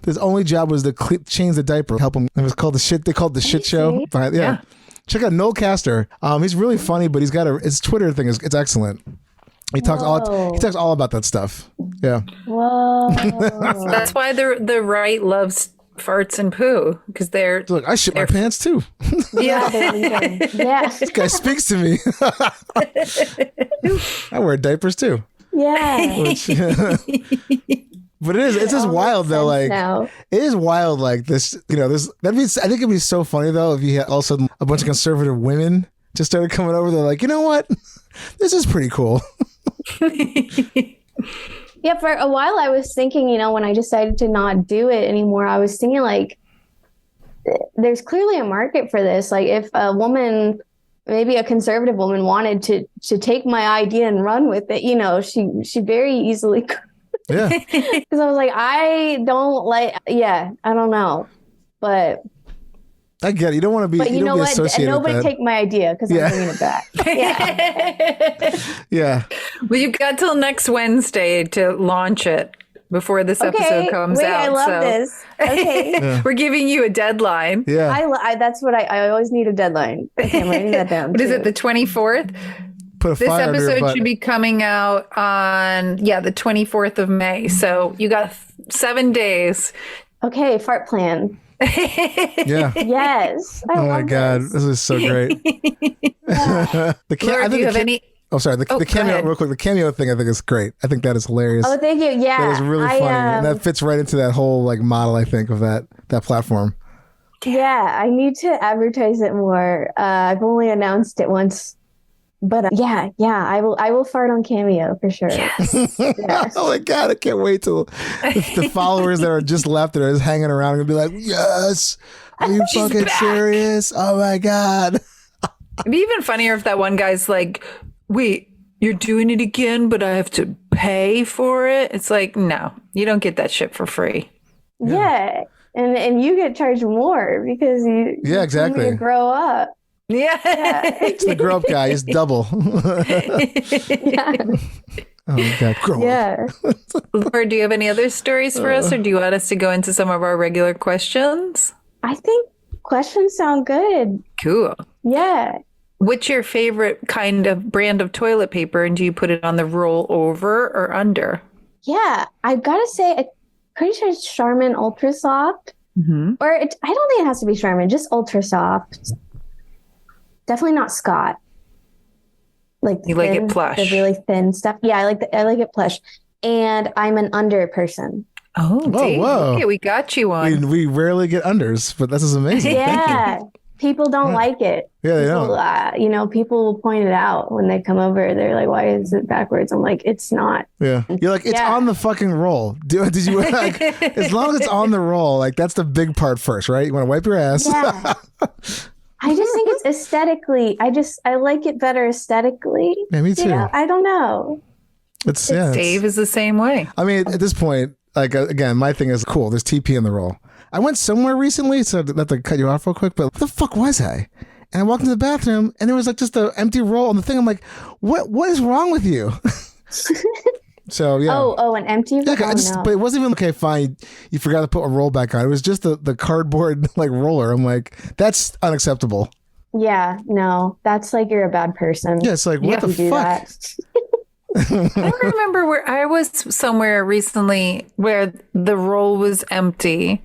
His only job was to change the diaper, help him. It was called the shit. They called it the shit show. Yeah. Check out Noel Castor. He's really funny, but he's got his Twitter thing it's excellent. He talks all about that stuff. Yeah. Whoa. That's why the right loves farts and poo, because they're Look, I shit my pants too. Yeah. This guy speaks to me. I wear diapers too. Yeah. But it's just wild though. Like now. it is wild. Like this, you know, I think it'd be so funny though if you had all of a sudden a bunch of conservative women just started coming over. They're like, you know what, this is pretty cool. Yeah, for a while I was thinking, you know, when I decided to not do it anymore, I was thinking like, there's clearly a market for this. Like if a woman, maybe a conservative woman, wanted to take my idea and run with it, you know, she very easily could. Yeah. Because I was like, I don't know. But I get it. You don't want to be, but you know what? Nobody with that. take my idea because I'm bringing it back. Yeah. Yeah. Well, you've got till next Wednesday to launch it before this episode comes out. I love this. Okay. We're giving you a deadline. Yeah. That's what I always need a deadline. Okay, I'm writing that down. What is it, the 24th? Put a This fire under your episode butt. should be coming out on, the 24th of May. So you got 7 days. Okay, fart plan. Yeah. Yes. Oh my God, this is so great. Laura, do you have any? Oh, sorry. The go cameo, ahead. real quick. The cameo thing I think is great. I think that is hilarious. Oh, thank you. Yeah. That is really funny. And that fits right into that whole like model, I think, of that platform. Yeah, I need to advertise it more. I've only announced it once. But I will fart on Cameo for sure. Yes. Yes. Oh my God, I can't wait till the followers that are just left that are just hanging around and be like, yes, are you fucking back. serious? Oh my God. It'd be even funnier if that one guy's like, wait, you're doing it again, but I have to pay for it. It's like, no, you don't get that shit for free. Yeah. And you get charged more because you exactly. you grow up. Yeah. It's the grow up guy. He's double. Yeah. Oh my God, grow up. Yeah. Laura, do you have any other stories for us, or do you want us to go into some of our regular questions? I think questions sound good. Cool. Yeah. What's your favorite kind of brand of toilet paper, and do you put it on the roll over or under? Yeah. I've got to say, I'm pretty sure it's Charmin Ultra Soft. Mm-hmm. Or I don't think it has to be Charmin, just Ultra Soft. Definitely not Scott. Like You like it plush. The really thin stuff. Yeah, I like it plush. And I'm an under person. Oh, dang. whoa. Okay, we got you on. We rarely get unders, but this is amazing. Yeah. People don't like it. Yeah, they People, don't. People will point it out when they come over. They're like, why is it backwards? I'm like, it's not. Yeah. You're like, it's Yeah. on the fucking roll. Did you like, as long as it's on the roll, like that's the big part first, right? You want to wipe your ass. Yeah. I just think it's aesthetically. I like it better aesthetically. Yeah, me too. You know? I don't know. It's Dave is the same way. I mean, at this point, like again, my thing is cool. There's TP in the roll. I went somewhere recently, so not to cut you off real quick, but what the fuck was I? And I walked into the bathroom, and there was like just an empty roll on the thing. I'm like, what is wrong with you? So yeah. Oh, an empty roll? Yeah, No. but it wasn't even okay. Fine, you forgot to put a roll back on. It was just the cardboard like roller. I'm like, that's unacceptable. Yeah, no, that's like you're a bad person. Yeah, it's like what the You do fuck? that. I remember where I was somewhere recently where the roll was empty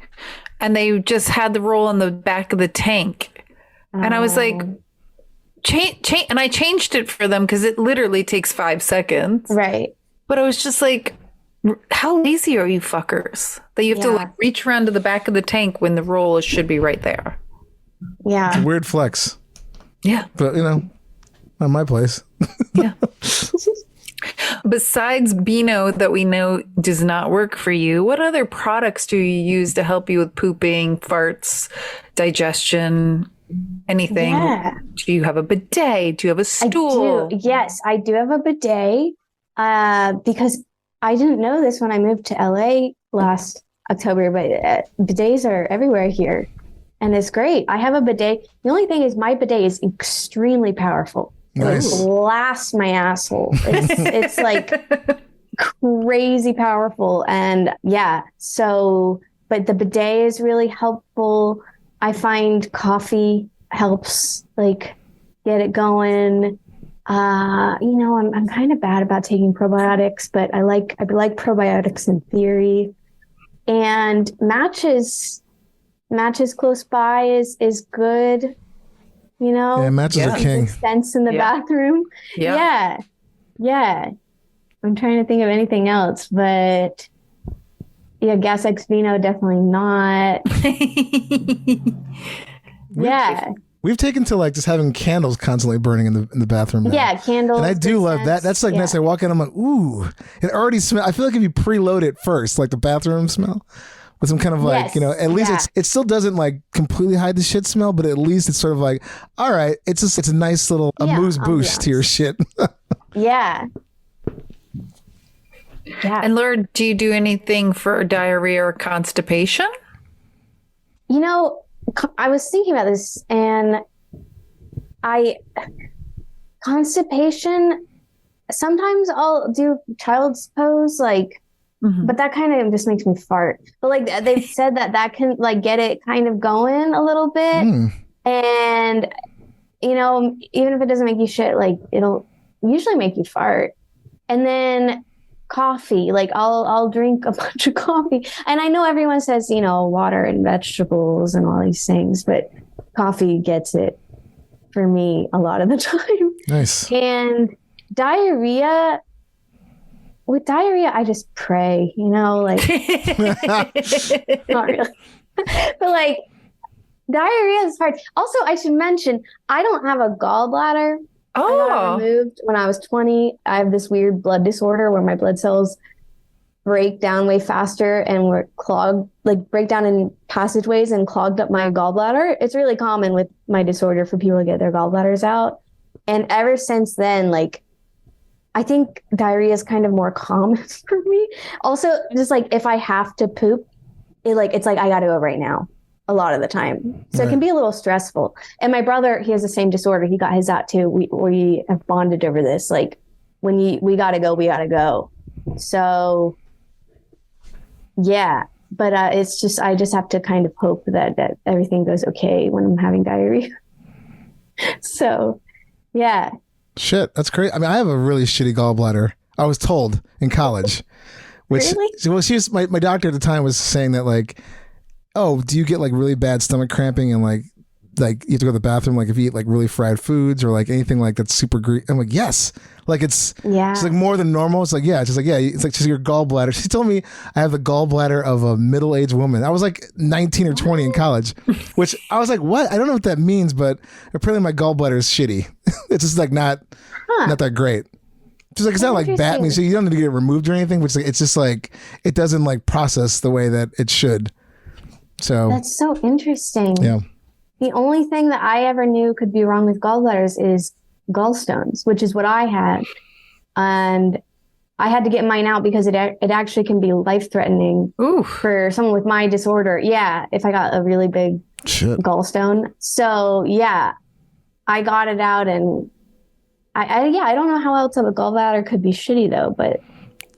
and they just had the roll on the back of the tank. And I was like, change, and I changed it for them because it literally takes 5 seconds. Right. But I was just like, how lazy are you fuckers? That you have to Yeah. like reach around to the back of the tank when the roll should be right there. Yeah. Weird flex, Yeah. but not my place. Yeah. Besides Beano that we know does not work for you, what other products do you use to help you with pooping, farts, digestion? anything? Yeah. Do you have a bidet? Do you have a stool? I do. Yes, I do have a bidet because I didn't know this when I moved to LA last October, but bidets are everywhere here. And it's great. I have a bidet. The only thing is my bidet is extremely powerful. Nice. It blasts my asshole. It's like crazy powerful. And yeah, so, but the bidet is really helpful. I find coffee helps like get it going. I'm kind of bad about taking probiotics, but I like probiotics in theory. And matches close by is good. Yeah, matches are king. Makes sense in the bathroom. Yeah. I'm trying to think of anything else, but yeah, Gas X Vino, definitely not. Yeah. We've taken to like just having candles constantly burning in the bathroom now. Yeah, candles. And I do love that. That's like nice. I walk in, I'm like, ooh, it already smells. I feel like if you preload it first, like the bathroom smell with some kind of like, at least it still doesn't like completely hide the shit smell, but at least it's sort of like, all right, it's a nice little amuse boost to your shit. Yeah. Yeah. And Laura, do you do anything for diarrhea or constipation? I was thinking about this, and constipation, sometimes I'll do child's pose, like, but that kind of just makes me fart. But like they've said that can like get it kind of going a little bit. And, even if it doesn't make you shit, like it'll usually make you fart. And then coffee, like I'll drink a bunch of coffee, and I know everyone says water and vegetables and all these things, but coffee gets it for me a lot of the time. Nice. And with diarrhea I just pray, like not really. But like diarrhea is hard. Also, I should mention I don't have a gallbladder. I got removed when I was 20. I have this weird blood disorder where my blood cells break down way faster and were clogged, like break down in passageways and clogged up my gallbladder. It's really common with my disorder for people to get their gallbladders out. And ever since then, like, I think diarrhea is kind of more common for me. Also, just like if I have to poop, it's like I got to go right now. A lot of the time. So It can be a little stressful. And my brother, he has the same disorder. He got his out too. We have bonded over this. Like when we gotta go, we gotta go. So yeah, but it's just, I just have to kind of hope that everything goes okay when I'm having diarrhea. So yeah. Shit, that's great. I mean, I have a really shitty gallbladder. I was told in college, which, Really? well, she was, my doctor at the time was saying that like, oh, do you get like really bad stomach cramping and like you have to go to the bathroom, like if you eat like really fried foods or like anything like that's super greasy? I'm like, yes. Like it's like more than normal. It's like, yeah, it's just like, yeah, it's like just your gallbladder. She told me I have the gallbladder of a middle-aged woman. I was like 19 or 20 in college, which I was like, what? I don't know what that means, but apparently my gallbladder is shitty. It's just like not that great. Just like, it's not like bat me, so you don't need to get it removed or anything, which like, it's just like, it doesn't like process the way that it should. So that's so interesting. Yeah. The only thing that I ever knew could be wrong with gallbladders is gallstones, which is what I had. And I had to get mine out because it actually can be life-threatening for someone with my disorder. Yeah, if I got a really big gallstone. So yeah, I got it out, and I don't know how else of a gallbladder could be shitty though, but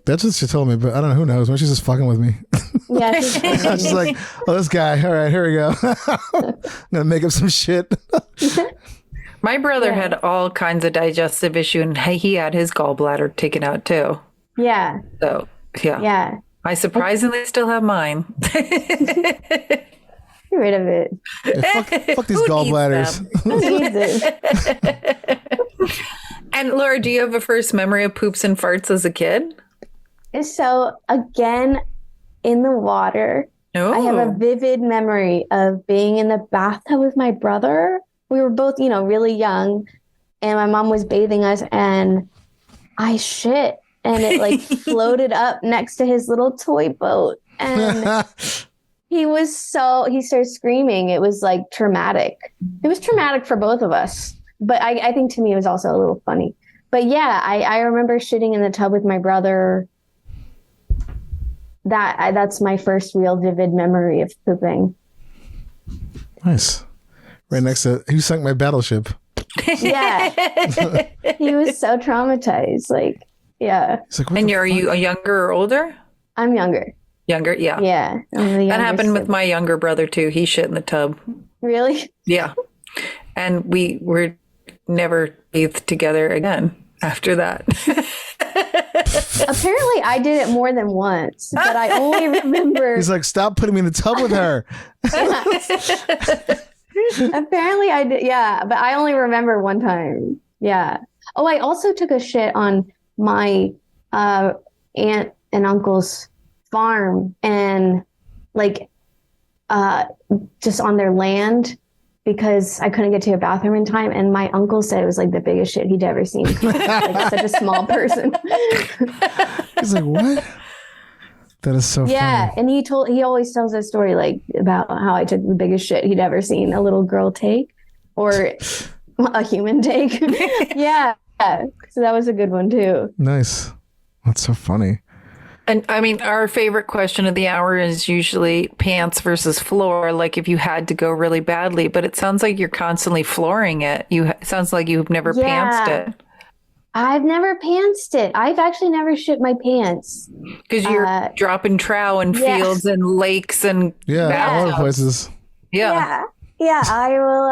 that's what she told me, but I don't know, who knows? Maybe she's just fucking with me. Yeah, I was just like, oh, this guy. All right, here we go. I'm gonna make up some shit. My brother had all kinds of digestive issue, and he had his gallbladder taken out too. Yeah. So yeah. I surprisingly still have mine. Get rid of it. Yeah, fuck these gallbladders. Who needs it? And Laura, do you have a first memory of poops and farts as a kid? So again, in the water. Oh. I have a vivid memory of being in the bathtub with my brother. We were both, really young, and my mom was bathing us, and I shit, and it like floated up next to his little toy boat. And he started screaming. It was like traumatic. It was traumatic for both of us. But I think to me it was also a little funny. But yeah, I remember shitting in the tub with my brother. That's my first real vivid memory of pooping. Nice. Right next to who sunk my battleship. Yeah. He was so traumatized. Like, yeah. He's like, what And the are fuck? you a younger or older? I'm younger. Younger, yeah. Yeah. I'm the That younger happened with sibling. my younger brother too. He shit in the tub. Really? Yeah. And we were never bathed together again after that. Apparently I did it more than once, but I only remember. He's like, stop putting me in the tub with her. Apparently I did. Yeah. But I only remember one time. Yeah. Oh, I also took a shit on my aunt and uncle's farm and like just on their land because I couldn't get to a bathroom in time. And my uncle said it was like the biggest shit he'd ever seen. Like such a small person. He's like, what? That is so Yeah. funny. And he always tells that story like about how I took the biggest shit he'd ever seen a little girl take or a human take. Yeah. So that was a good one too. Nice. That's so funny. And I mean, our favorite question of the hour is usually pants versus floor, like if you had to go really badly, but it sounds like you're constantly flooring it. It sounds like you've never pantsed it. I've never pantsed it. I've actually never shit my pants. Because you're dropping trow in yeah. fields and lakes and Yeah, all over places. Yeah. Yeah, I will.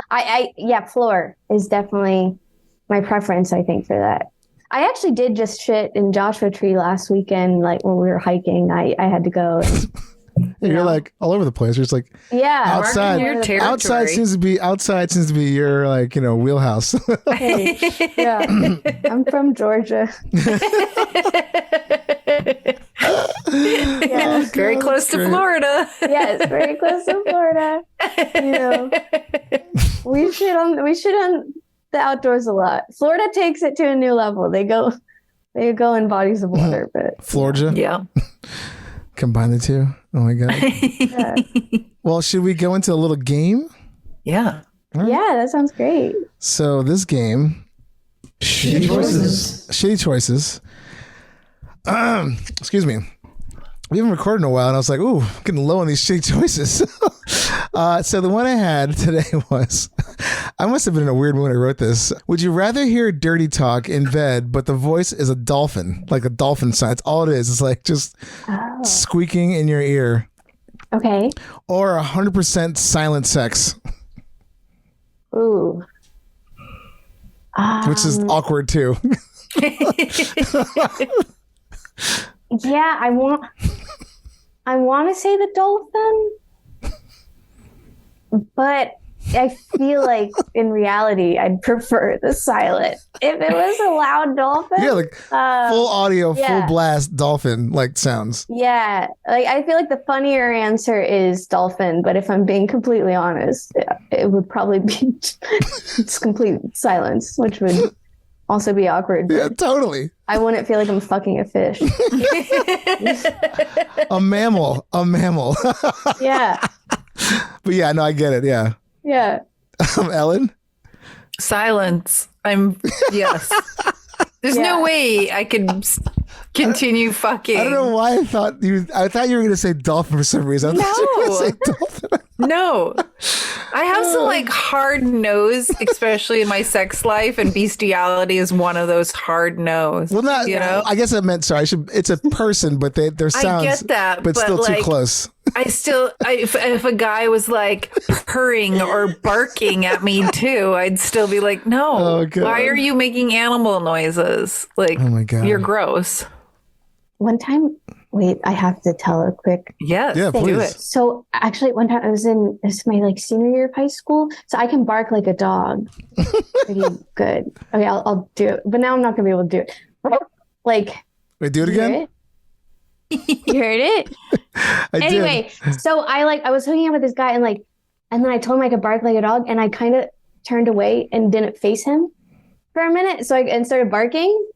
Yeah, floor is definitely my preference, I think, for that. I actually did just shit in Joshua Tree last weekend, like when we were hiking. I had to go. You're like all over the place. You're just like outside. Your territory. Outside seems to be your like, wheelhouse. Hey, yeah, I'm from Georgia. Yeah. Very close to Florida. Yes, very close to Florida. We shit on the outdoors a lot. Florida takes it to a new level. They go in bodies of water, but Florida. Yeah. Combine the two. Oh my god. yeah. Well, should we go into a little game? Yeah. Yeah, that sounds great. So this game, Shitty Choices. Excuse me. We haven't recorded in a while, and I was like, ooh, getting low on these shitty choices. So the one I had today was, I must have been in a weird mood when I wrote this. Would you rather hear dirty talk in bed, but the voice is a dolphin, like a dolphin sound? That's all it is. It's like just squeaking in your ear. Okay. Or 100% silent sex, Ooh. which is awkward too. Yeah, I want to say the dolphin, but I feel like in reality I'd prefer the silent. If it was a loud dolphin, Yeah, like full audio, full blast dolphin like sounds. yeah, like I feel like the funnier answer is dolphin, but if I'm being completely honest, it would probably be just complete silence, which would also be awkward. Yeah, totally. I wouldn't feel like I'm fucking a fish. A mammal. Yeah. But yeah, no, I get it. Yeah. Yeah. Ellen? Silence. Yes. There's no way I could continue fucking. I don't know why I thought you were going to say dolphin for some reason. I thought you were going to say dolphin. No. I have some like hard no's, especially in my sex life, and bestiality is one of those hard no's. Well, not, I guess I meant, sorry, it's a person, but their sounds, I get that, but still like, too close. If a guy was like purring or barking at me too, I'd still be like, no, Oh, God. why are you making animal noises? Like, Oh, my God. you're gross. One time, wait, I have to tell a quick. Yes, Yeah, do please. it. So actually, one time it's my like senior year of high school, so I can bark like a dog. Pretty good. Okay, I'll do it, but now I'm not gonna be able to do it. Like, Wait, do it you hear again? it? You heard it? I Anyway, so I was hooking up with this guy and then I told him I could bark like a dog, and I kind of turned away and didn't face him for a minute, and started barking.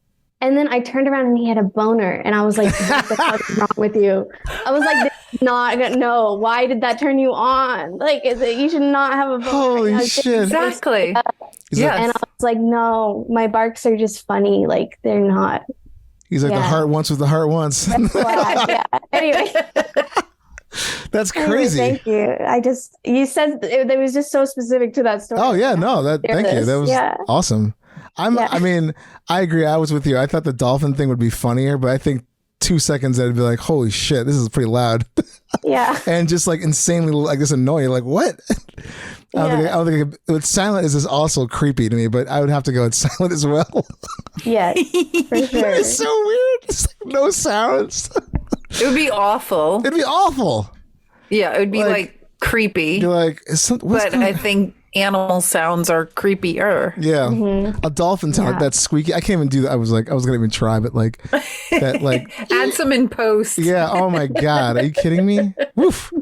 And then I turned around and he had a boner, and I was like, "What the fuck is wrong with you?" I was like, "This not gonna know. Why did that turn you on? Like, you should not have a boner. Holy I was shit. getting Exactly. He's Yes. And I was like, no, my barks are just funny. Like, they're not. He's like, the Yeah. heart wants what the heart wants. Black. Yeah. Anyway. That's Anyway, crazy. thank you. You said it was just so specific to that story. Oh yeah, no, thank you. That was Yeah. awesome. Yeah. I mean, I agree. I was with you. I thought the dolphin thing would be funnier, but I think 2 seconds I'd be like, holy shit, this is pretty loud. Yeah. And just like insanely like this annoying. Like what? I don't think it's silent is also creepy to me, but I would have to go with silent as well. Yes, for sure. It's so weird. It's like no sounds. It would be awful. It'd be awful. Yeah, it would be like creepy. You're like, what's But going I think animal sounds are creepier. Yeah, Mm-hmm. a dolphin sound like that squeaky. I can't even do that. I was gonna even try, but like that, like Add some in post. yeah. Oh my god, are you kidding me? Woof.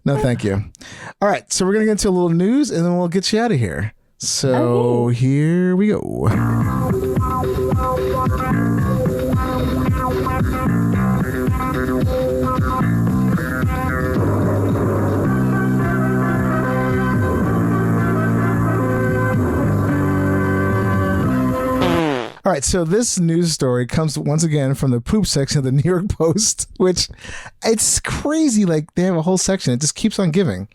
No, thank you. All right, so we're gonna get into a little news, and then we'll get you out of here. So here we go. All right, so this news story comes once again from the poop section of the New York Post, which it's crazy. Like they have a whole section; it just keeps on giving.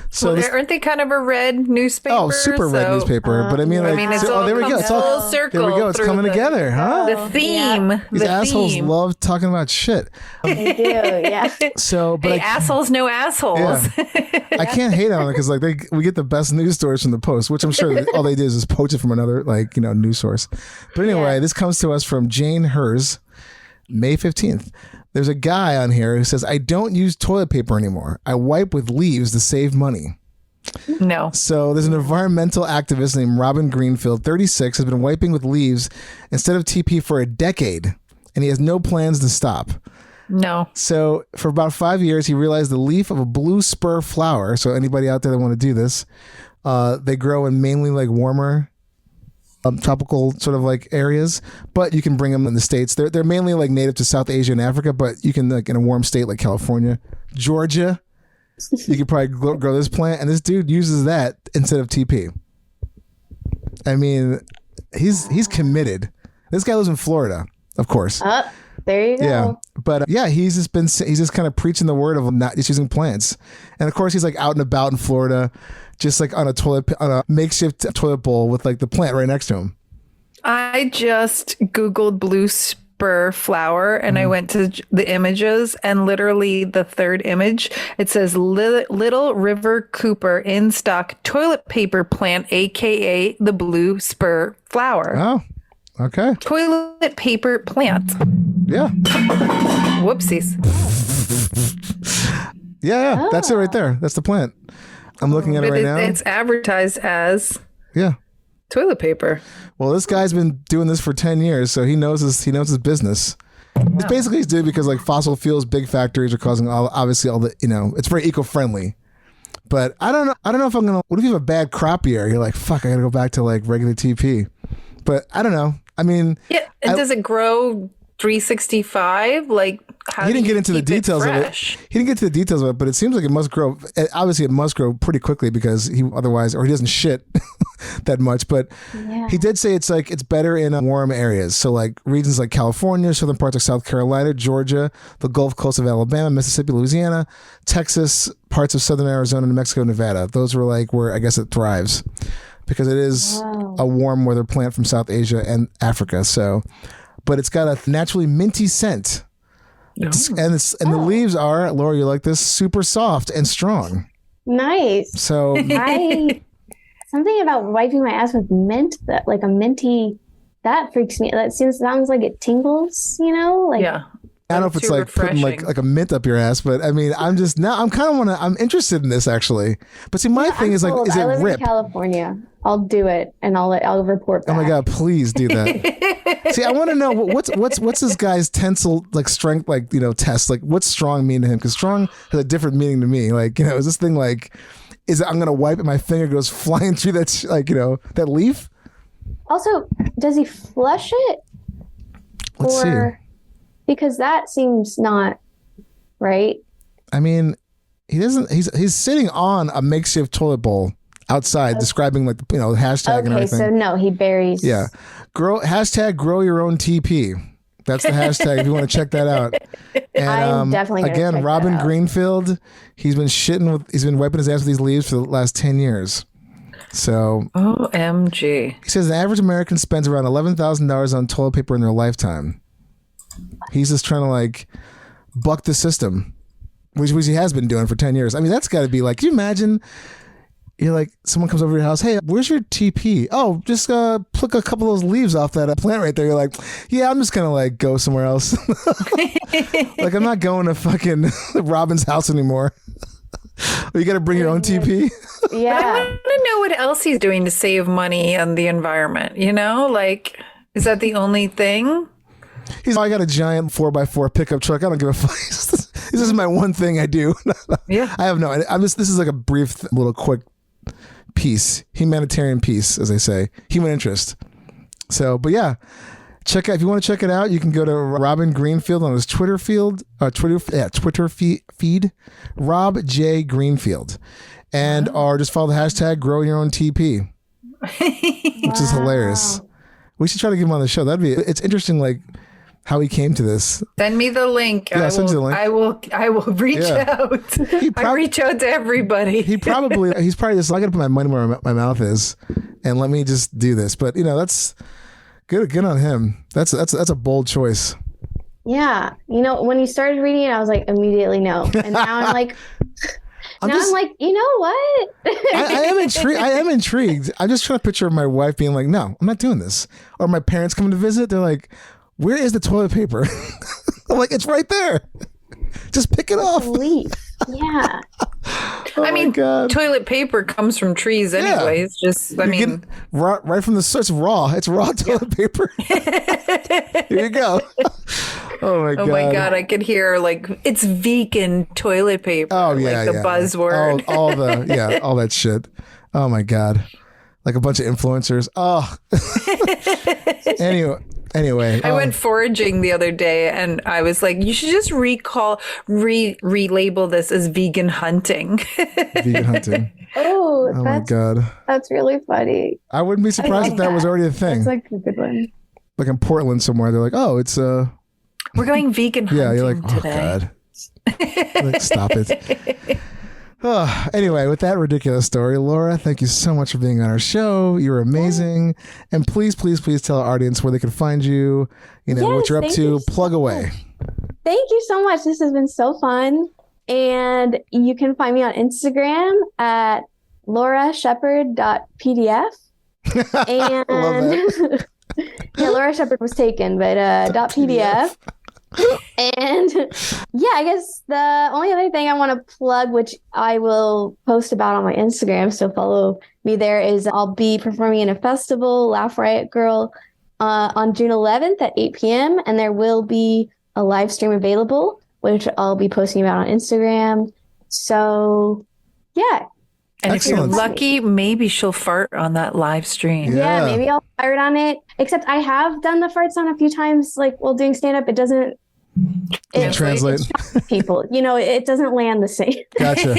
So Well, this, aren't they kind of a red newspaper? oh, super red So newspaper. But I mean, like, it's all there we go. comes It's all full circle. there we go. It's through coming the- together, huh? The theme. These the assholes theme. love talking about shit. They do, yeah. So, but Hey, assholes, no assholes. I can't hate on them because like we get the best news stories from the Post, which I'm sure all they did is just poach it from another news source. But anyway, this comes to us from Jane Hers, May 15th. There's a guy on here who says, "I don't use toilet paper anymore. I wipe with leaves to save money." No. So there's an environmental activist named Robin Greenfield, 36, has been wiping with leaves instead of TP for a decade, and he has no plans to stop. No. So for about 5 years, he realized the leaf of a blue spur flower. So anybody out there that want to do this, they grow in mainly like warmer, tropical sort of like areas, but you can bring them in the States. They're mainly like native to South Asia and Africa, but you can like in a warm state like California, Georgia, you could probably grow this plant. And this dude uses that instead of TP. I mean, he's committed. This guy lives in Florida, of course. There you go. Yeah, but he's just kind of preaching the word of not just using plants, and of course he's like out and about in Florida, just like on a makeshift toilet bowl with like the plant right next to him. I just Googled blue spur flower and I went to the images, and literally the third image, it says Little River Cooper in stock toilet paper plant, aka the blue spur flower. Oh, okay, Toilet paper plant. yeah, Whoopsies. yeah, that's it right there. That's the plant. I'm looking at it But right now. it's advertised as Yeah. toilet paper. Well, this guy's been doing this for 10 years, so he knows his business. It's basically he's doing because like fossil fuels, big factories are causing obviously all the, it's very eco-friendly. But I don't know if I'm going to, what if you have a bad crop year? You're like, fuck, I got to go back to like regular TP. But I don't know. I mean, Yeah, and does it grow 365? Like, how he didn't do you get into the keep it details of it. fresh? He didn't get to the details of it, but it seems like it must grow. Obviously, it must grow pretty quickly because he doesn't shit that much. But he did say it's better in warm areas. So like regions like California, southern parts of South Carolina, Georgia, the Gulf Coast of Alabama, Mississippi, Louisiana, Texas, parts of southern Arizona, New Mexico, Nevada. Those were like where I guess it thrives because it is a warm weather plant from South Asia and Africa. So, but it's got a naturally minty scent. And the leaves are, Laura, you like this, super soft and strong. Nice. So Something about wiping my ass with mint, that like a minty, that freaks me. That sounds like it tingles, like Yeah. I don't know if it's Too like putting refreshing. like a mint up your ass, but I mean, I'm interested in this actually. But see, my thing is like, cold. is it I live rip? in California. I'll do it and I'll report Oh back. my god, please do that. See, I want to know what's this guy's tensile like strength test, like what's strong mean to him? Because strong has a different meaning to me. Like is this thing like, is it I'm gonna wipe and my finger goes flying through that that leaf? Also, does he flush it? Let's see. Because that seems not right. I mean, he doesn't. He's sitting on a makeshift toilet bowl outside, describing like hashtag and Okay, everything. so no, he buries. Yeah, grow your own TP. That's the hashtag if you want to check that out. And I'm definitely gonna again, check that Robin out. Greenfield. He's been wiping his ass with these leaves for the last 10 years. So OMG. he says an average American spends around $11,000 on toilet paper in their lifetime. He's just trying to like buck the system, which he has been doing for 10 years. I mean, that's got to be like, can you imagine? You're like, someone comes over to your house. Hey, where's your TP? Oh, just pluck a couple of those leaves off that plant right there. You're like, yeah, I'm just going to like go somewhere else. Like, I'm not going to fucking Robin's house anymore. You got to bring your own TP. Yeah. I want to know what else he's doing to save money on the environment. Like, is that the only thing? I got a giant 4x4 pickup truck. I don't give a fuck. This is my one thing I do. Yeah. I have this is like a brief little quick piece, humanitarian piece, as they say, human interest. So, but yeah, check out, if you want to check it out, you can go to Robin Greenfield on his Twitter feed, Rob J Greenfield, and or just follow the hashtag grow your own TP, which is hilarious. We should try to get him on the show. It's interesting, like how he came to this. Send me the link. Yeah, send you the link. I will reach out. I reach out to everybody. he's probably just, I gotta put my money where my mouth is and let me just do this. But that's good on him. That's a bold choice. Yeah. When you started reading it, I was like, immediately no. And now I'm like, I'm like, you know what? I am intrigued. I'm just trying to picture my wife being like, no, I'm not doing this. Or my parents coming to visit. They're like, where is the toilet paper? I'm like, it's right there. Just pick it off. Leaf. Yeah. I mean, God. toilet paper comes from trees anyways. Right from the source, raw. It's raw toilet paper. Here you go. Oh my God. Oh my God. I could hear like, it's vegan toilet paper. Oh yeah. Like the buzzword. All that shit. Oh my God. Like a bunch of influencers. Oh. Anyway, I went foraging the other day and I was like, you should just relabel this as vegan hunting. Vegan hunting. Oh my God. That's really funny. I wouldn't be surprised if that was already a thing. That's like a good one. Like in Portland somewhere, they're like, oh, it's we're going vegan hunting you're like, oh today. God. Like, stop it. Oh, anyway, with that ridiculous story, Laura, thank you so much for being on our show. You're amazing. And please, please, please tell our audience where they can find you, what you're up to. Plug away. Thank you so much. This has been so fun. And you can find me on Instagram at laurashepard.pdf. And Love that. yeah, Laura Shepard was taken, but .pdf. And yeah, I guess the only other thing I want to plug, which I will post about on my Instagram, so follow me there, is I'll be performing in a festival, Laugh Riot Girl, on June 11th at 8 p.m. And there will be a live stream available, which I'll be posting about on Instagram. So yeah. And Excellent. if you're lucky, maybe she'll fart on that live stream. Yeah, maybe I'll fire it on it. Except I have done the farts on a few times, like while doing stand-up. It doesn't translate. It shocks people. It doesn't land the same. Gotcha.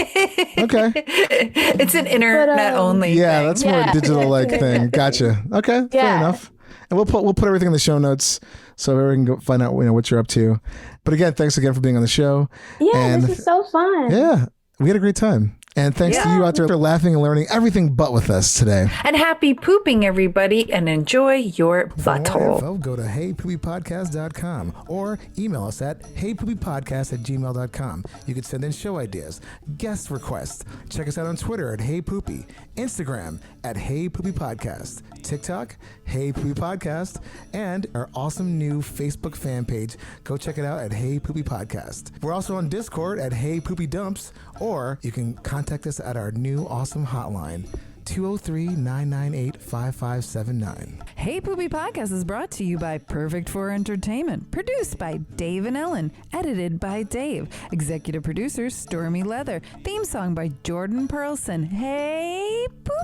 Okay. It's an internet only Yeah, thing. that's more a digital like thing. Gotcha. Okay, fair Yeah. enough. And we'll put everything in the show notes so everyone can go find out what you're up to. But again, thanks again for being on the show. Yeah, And this is so fun. yeah, we had a great time. And thanks to you out there for laughing and learning everything but with us today. And happy pooping, everybody, and enjoy your For more butthole. info, go to heypoopypodcast.com or email us at heypoopypodcast@gmail.com. You can send in show ideas, guest requests. Check us out on Twitter at heypoopy, Instagram at heypoopypodcast, TikTok, heypoopypodcast, and our awesome new Facebook fan page. Go check it out at Hey Poopy Podcast. We're also on Discord at Hey Poopy Dumps, or you can contact us at our new awesome hotline, 203-998-5579. Hey Poopy Podcast is brought to you by Perfect for Entertainment. Produced by Dave and Ellen. Edited by Dave. Executive producer Stormy Leather. Theme song by Jordan Perlson. Hey Poopy!